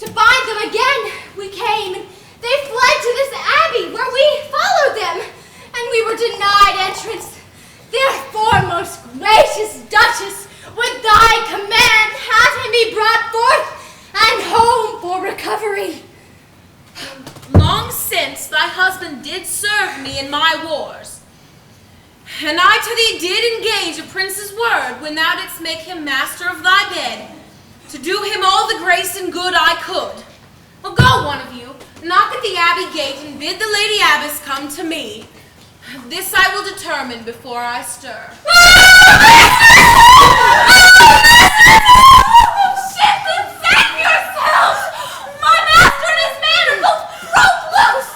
Speaker 3: to bind them again, we came, and they fled to this abbey, where we followed them, and we were denied entrance. Therefore, most gracious Duchess, with thy command, have him be brought forth and home for recovery.
Speaker 2: Long since thy husband did serve me in my wars, and I to thee did engage a prince's word when thou didst make him master of thy bed, to do him all the grace and good I could. Well, go, one of you, knock at the abbey gate and bid the lady abbess come to me. This I will determine before I stir.
Speaker 9: Shift and save yourselves! My master and his man are both broke loose,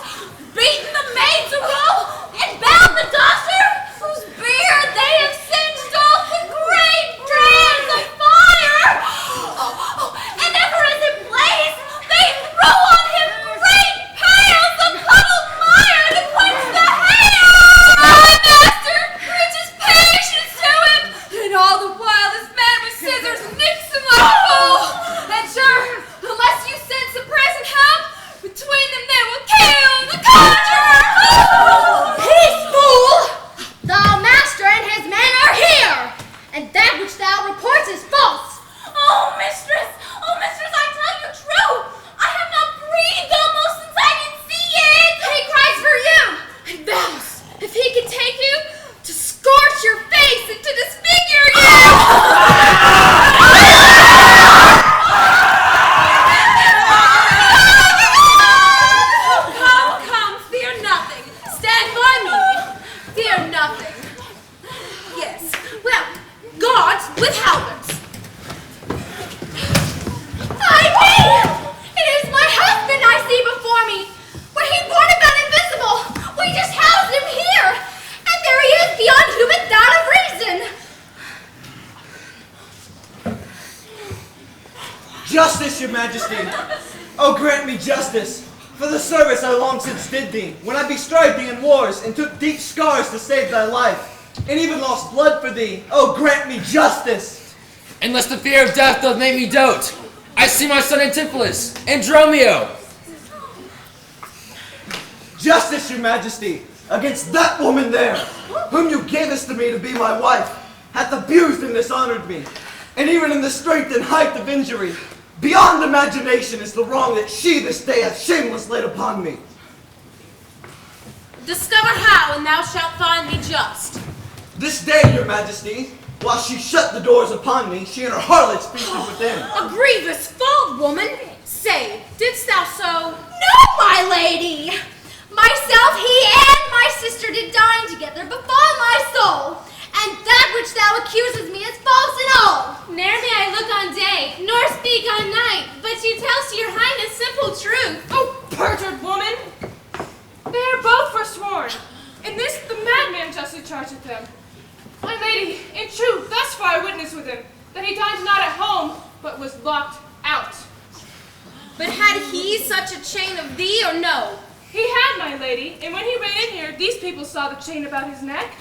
Speaker 9: beaten the maid to roll, and bound the doctor, whose beard they have singed off with great brands of fire. And ever as it blazed, they throw on him great pails of puddled mire to quench the hail. My master preaches patience to him, and all the while this man with scissors nips him like a fool. And sure, unless you send some present help, between them they will kill the conjurer.
Speaker 3: Peace, fool! Thou master and his men are here, and that which thou reports is false.
Speaker 9: Oh, mistress, I tell you true. I have not breathed almost since I did see it.
Speaker 3: He cries for you, and vows, if he can take you, to scorch your face and to disfigure you.
Speaker 2: Come, fear nothing. Stand by me. Fear nothing. Yes, well, guards with halberds.
Speaker 3: Ay me! It is my husband I see before me. Were he born about invisible, we just housed him here, and there he is beyond human thought of reason.
Speaker 10: Justice, your majesty. Oh, grant me justice. For the service I long since did thee, when I bestride thee in wars, and took deep scars to save thy life, and even lost blood for thee. Oh, grant me justice.
Speaker 1: Unless the fear of death doth make me dote, I see my son Antipholus, and Dromio.
Speaker 10: Justice, your majesty, against that woman there, whom you gavest to me to be my wife, hath abused and dishonored me, and even in the strength and height of injury, beyond imagination is the wrong that she this day hath shameless laid upon me.
Speaker 2: Discover how, and thou shalt find me just.
Speaker 10: This day, your majesty, while she shut the doors upon me, she and her harlots feasted within.
Speaker 2: A grievous fault, woman. Say, didst thou so?
Speaker 3: No, my lady. Myself, he and my sister did dine together before my soul, and that which thou accusest me is false in all.
Speaker 9: Ne'er may I look on day, nor speak on night, but you tell to your highness simple truth.
Speaker 12: Oh, perjured woman! They are both forsworn. In this the madman justly chargeth them. My lady, in truth, thus far I witness with him, that he dined not at home, but was locked out.
Speaker 2: But had he such a chain of thee, or no?
Speaker 12: He had, my lady, and when he ran in here, these people saw the chain about his neck.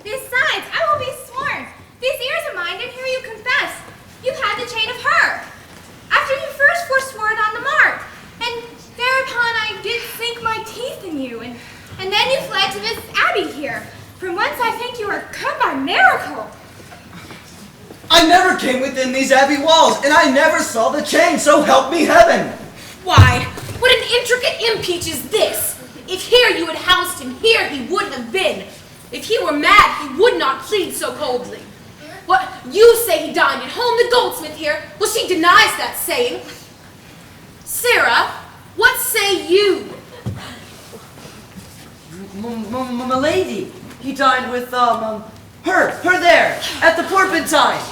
Speaker 9: Besides, I will be sworn. These ears of mine did hear you confess. You had the chain of her. After you first forswore it on the mark, and thereupon I did sink my teeth in you, and then you fled to this abbey here, from whence I think you are come by miracle.
Speaker 10: I never came within these abbey walls, and I never saw the chain, so help me heaven.
Speaker 2: Why, what an intricate impeach is this! If here you had housed him, here he would have been. If he were mad, he would not plead so coldly. What? You say he dined at home, the goldsmith here. Well, she denies that saying. Sarah, what say you?
Speaker 6: M'lady, he dined with, her there, at the Porpentine.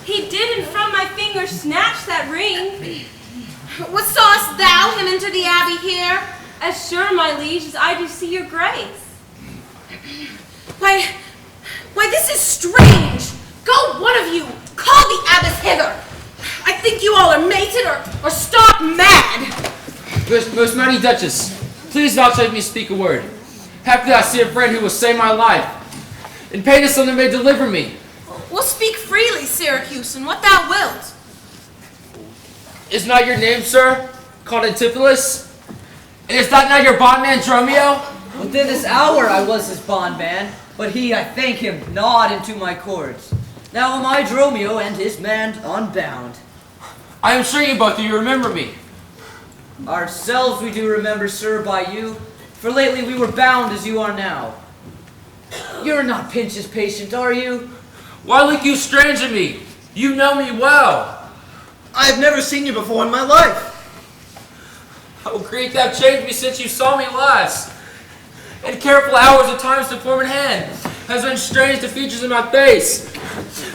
Speaker 4: He did, and from my finger snatched that ring.
Speaker 2: What sawest thou him enter the abbey here?
Speaker 4: As sure, my liege, as I do see your grace.
Speaker 2: Why, this is strange. Go, one of you, call the abbess hither. I think you all are mated or stark mad.
Speaker 1: Most mighty Duchess, please vouchsafe me speak a word. Happily I see a friend who will save my life. In pain of something may deliver me.
Speaker 2: Well, speak freely, Syracuse, and what thou wilt.
Speaker 1: Is not your name, sir, called Antipholus? And is that not your bondman, Dromio?
Speaker 6: Within this hour I was his bondman, but he, I thank him, gnawed into my cords. Now am I Dromio and his man unbound.
Speaker 1: I am sure you both of you remember me.
Speaker 6: Ourselves we do remember, sir, by you, for lately we were bound as you are now. You're not Pinch's patient, are you?
Speaker 1: Why look you strange at me? You know me well.
Speaker 10: I have never seen you before in my life.
Speaker 1: How great thou changed me since you saw me last. In careful hours of time's to form in hand has been strange the features of my face.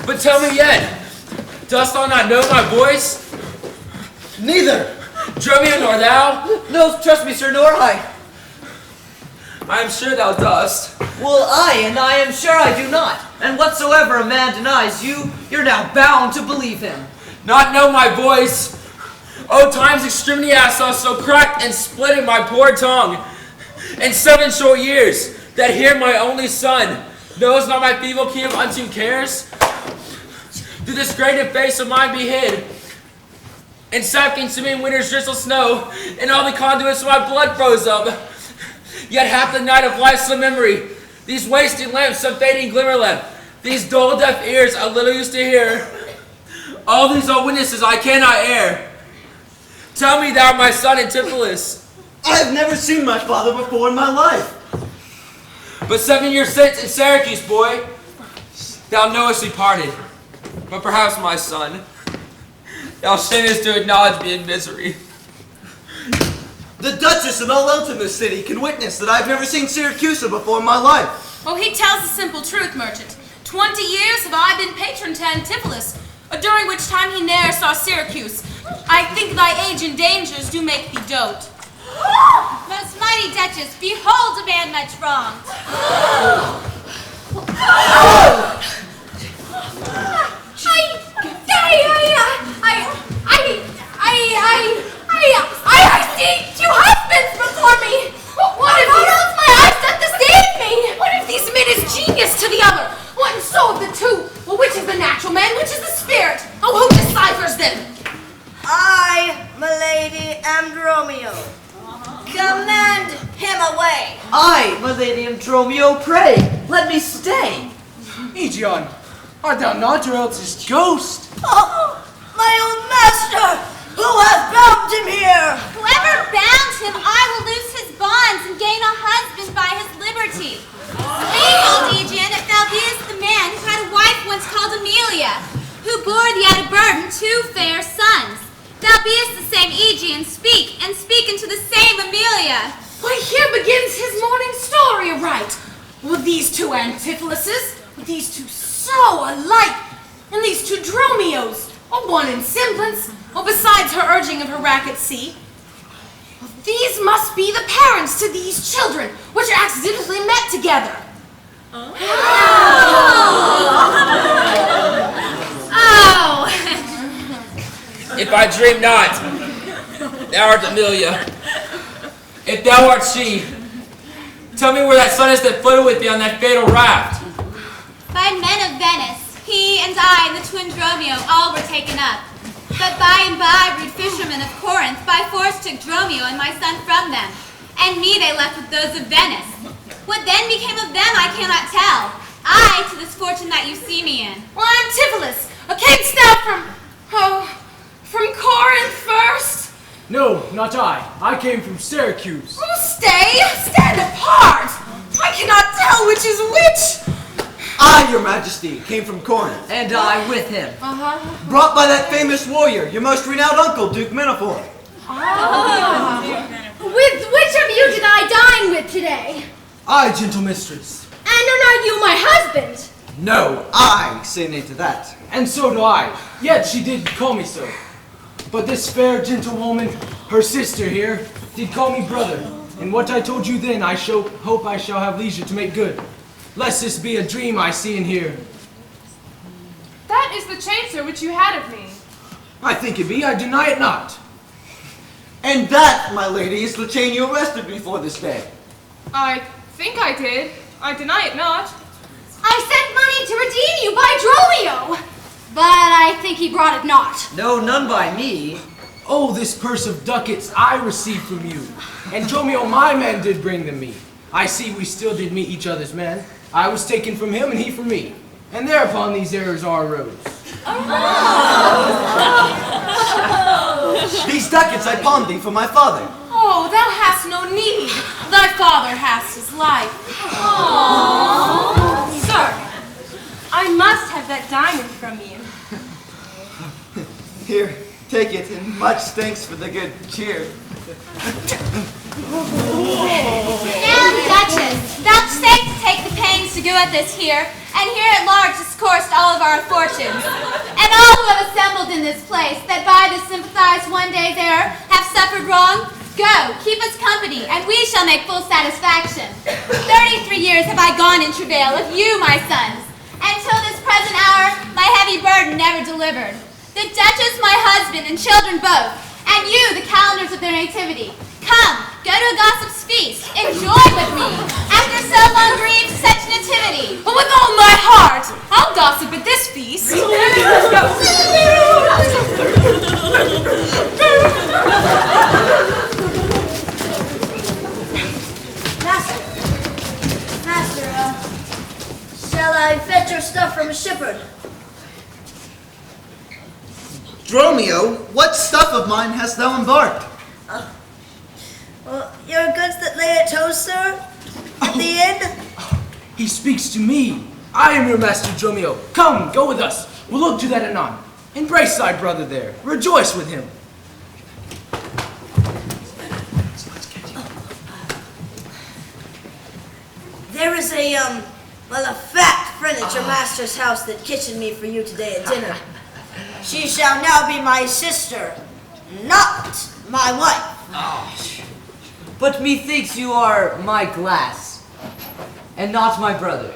Speaker 1: But tell me yet, dost thou not know my voice?
Speaker 10: Neither.
Speaker 1: Dromio nor thou?
Speaker 6: No, trust me, sir, nor I.
Speaker 1: I am sure thou dost.
Speaker 6: Well, I am sure I do not. And whatsoever a man denies you, you're now bound to believe him.
Speaker 1: Not know my voice? Oh, time's extremity hast thou so cracked and split in my poor tongue. In 7 short years, that here my only son knows not my feeble key of unto cares. Do this great face of mine be hid, and sap consuming winter's drizzle snow, and all the conduits of my blood froze up. Yet half the night of life's some memory, these wasting lamps some fading glimmer left, these dull deaf ears a little used to hear. All these are witnesses I cannot err. Tell me thou, my son Antipholus.
Speaker 10: I have never seen my father before in my life.
Speaker 1: But 7 years since in Syracuse, boy, thou knowest we parted. But perhaps, my son, thou shamest to acknowledge me in misery.
Speaker 10: The Duchess and all else in this city can witness that I've never seen Syracuse before in my life.
Speaker 2: Oh, he tells the simple truth, merchant. 20 years have I been patron to Antipholus, during which time he ne'er saw Syracuse. I think thy age and dangers do make thee dote.
Speaker 9: Most mighty Duchess, behold a man much wronged.
Speaker 3: I see 2 husbands before me. What if else my eyes that deceive me?
Speaker 2: What if these men is genius to the other? What and so of the two? Well, which is the natural man, which is the spirit? Oh, who deciphers them?
Speaker 8: I, m'lady, am Dromio. Command him away.
Speaker 6: I, my lady, am Dromio, pray, let me stay.
Speaker 5: Aegeon, art thou not Gerald's ghost?
Speaker 8: Oh, my own master, who hath bound him here?
Speaker 9: Whoever bound him, I will loose his bonds and gain a husband by his liberty. Behold, Aegeon, that thou beest the man who had a wife once called Amelia, who bore thee at a burden 2 fair sons. Thou beest the same Aegeon, speak, and speak unto the same Amelia.
Speaker 2: Why, here begins his morning story aright. With these 2 Antipholuses, with these 2 so alike, and these 2 Dromios, one in semblance, besides her urging of her rack at sea. Well, these must be the parents to these children, which are accidentally met together.
Speaker 9: Oh.
Speaker 1: If I dream not, thou art Amelia. If thou art she, tell me where that son is that floated with thee on that fatal raft.
Speaker 9: By men of Venice, he and I and the twin Dromio all were taken up. But by and by rude fishermen of Corinth by force took Dromio and my son from them, and me they left with those of Venice. What then became of them I cannot tell. I to this fortune that you see me in.
Speaker 2: Well, Antipholus, camest thou from Corinth first?
Speaker 5: No, not I. I came from Syracuse.
Speaker 2: Oh, stand apart. I cannot tell which is which.
Speaker 10: I, your majesty, came from Corinth.
Speaker 6: And I with him.
Speaker 10: Brought by that famous warrior, your most renowned uncle, Duke Minifor.
Speaker 3: With which of you did I dine with today?
Speaker 5: I, gentle mistress.
Speaker 3: And are not you my husband?
Speaker 10: No, I say nay to that.
Speaker 5: And so do I. Yet she did call me so. But this fair gentlewoman, her sister here, did call me brother. And what I told you then, I hope I shall have leisure to make good. Lest this be a dream I see and hear.
Speaker 12: That is the chain, sir, which you had of me.
Speaker 5: I think it be, I deny it not.
Speaker 10: And that, my lady, is the chain you arrested me for this day.
Speaker 12: I think I did. I deny it not.
Speaker 3: I sent money to redeem you by Dromio, but I think he brought it not.
Speaker 6: No, none by me.
Speaker 5: Oh, this purse of ducats I received from you. And Dromio, my man, did bring them me. I see we still did meet each other's men. I was taken from him and he from me. And thereupon these errors are arose.
Speaker 10: These ducats I pawned thee for my father.
Speaker 2: Oh, thou hast no need. Thy father has his life. Sir, I must have that diamond from you.
Speaker 10: Here, take it, and much thanks for the good cheer.
Speaker 3: Now, Duchess, vouchsafe to take the pains to go at this here, and here at large discourse all of our fortunes, and all who have assembled in this place, that by this sympathized one day's error have suffered wrong, go, keep us company, and we shall make full satisfaction. 33 years have I gone in travail of you, my sons, and till this present hour my heavy burden never delivered. The Duchess, my husband, and children both, and you, the calendars of their nativity. Come, go to a gossip's feast, enjoy with me, after so long grieved such nativity.
Speaker 2: But with all my heart, I'll gossip at this feast.
Speaker 8: Master, shall I fetch your stuff from a shepherd?
Speaker 10: Dromio, what stuff of mine hast thou embarked?
Speaker 8: Your goods that lay at tow, sir? At the inn?
Speaker 5: He speaks to me. I am your master, Dromio. Come, go with us. We'll look to that anon. Embrace thy brother there. Rejoice with him.
Speaker 8: There is a fat friend at your master's house that kitchened me for you today at dinner. She shall now be my sister, not my wife.
Speaker 6: But methinks you are my glass, and not my brother.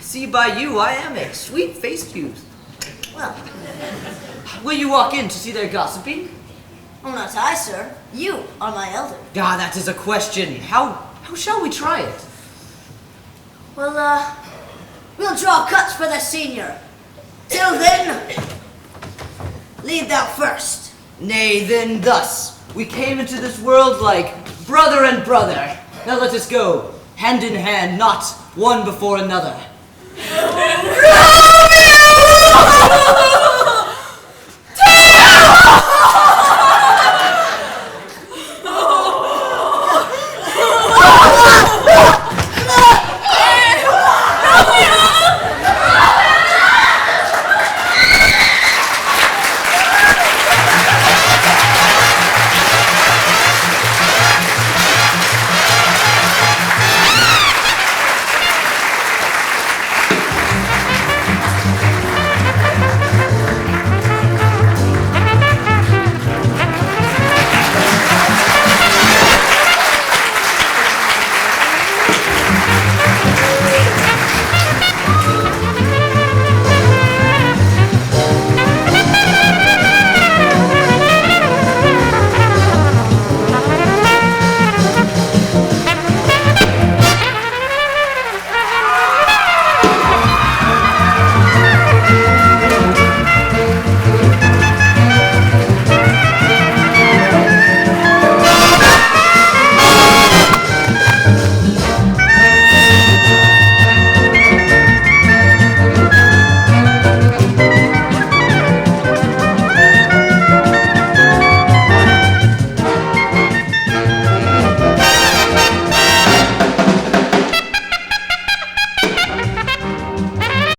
Speaker 6: See, by you I am a sweet-faced youth.
Speaker 8: Well,
Speaker 6: will you walk in to see their gossiping?
Speaker 8: Oh, not I, sir. You are my elder.
Speaker 6: Ah, that is a question. How shall we try it?
Speaker 8: Well, we'll draw cuts for the senior. Till then, lead thou first.
Speaker 6: Nay, then thus. We came into this world like brother and brother. Now let us go, hand in hand, not one before another.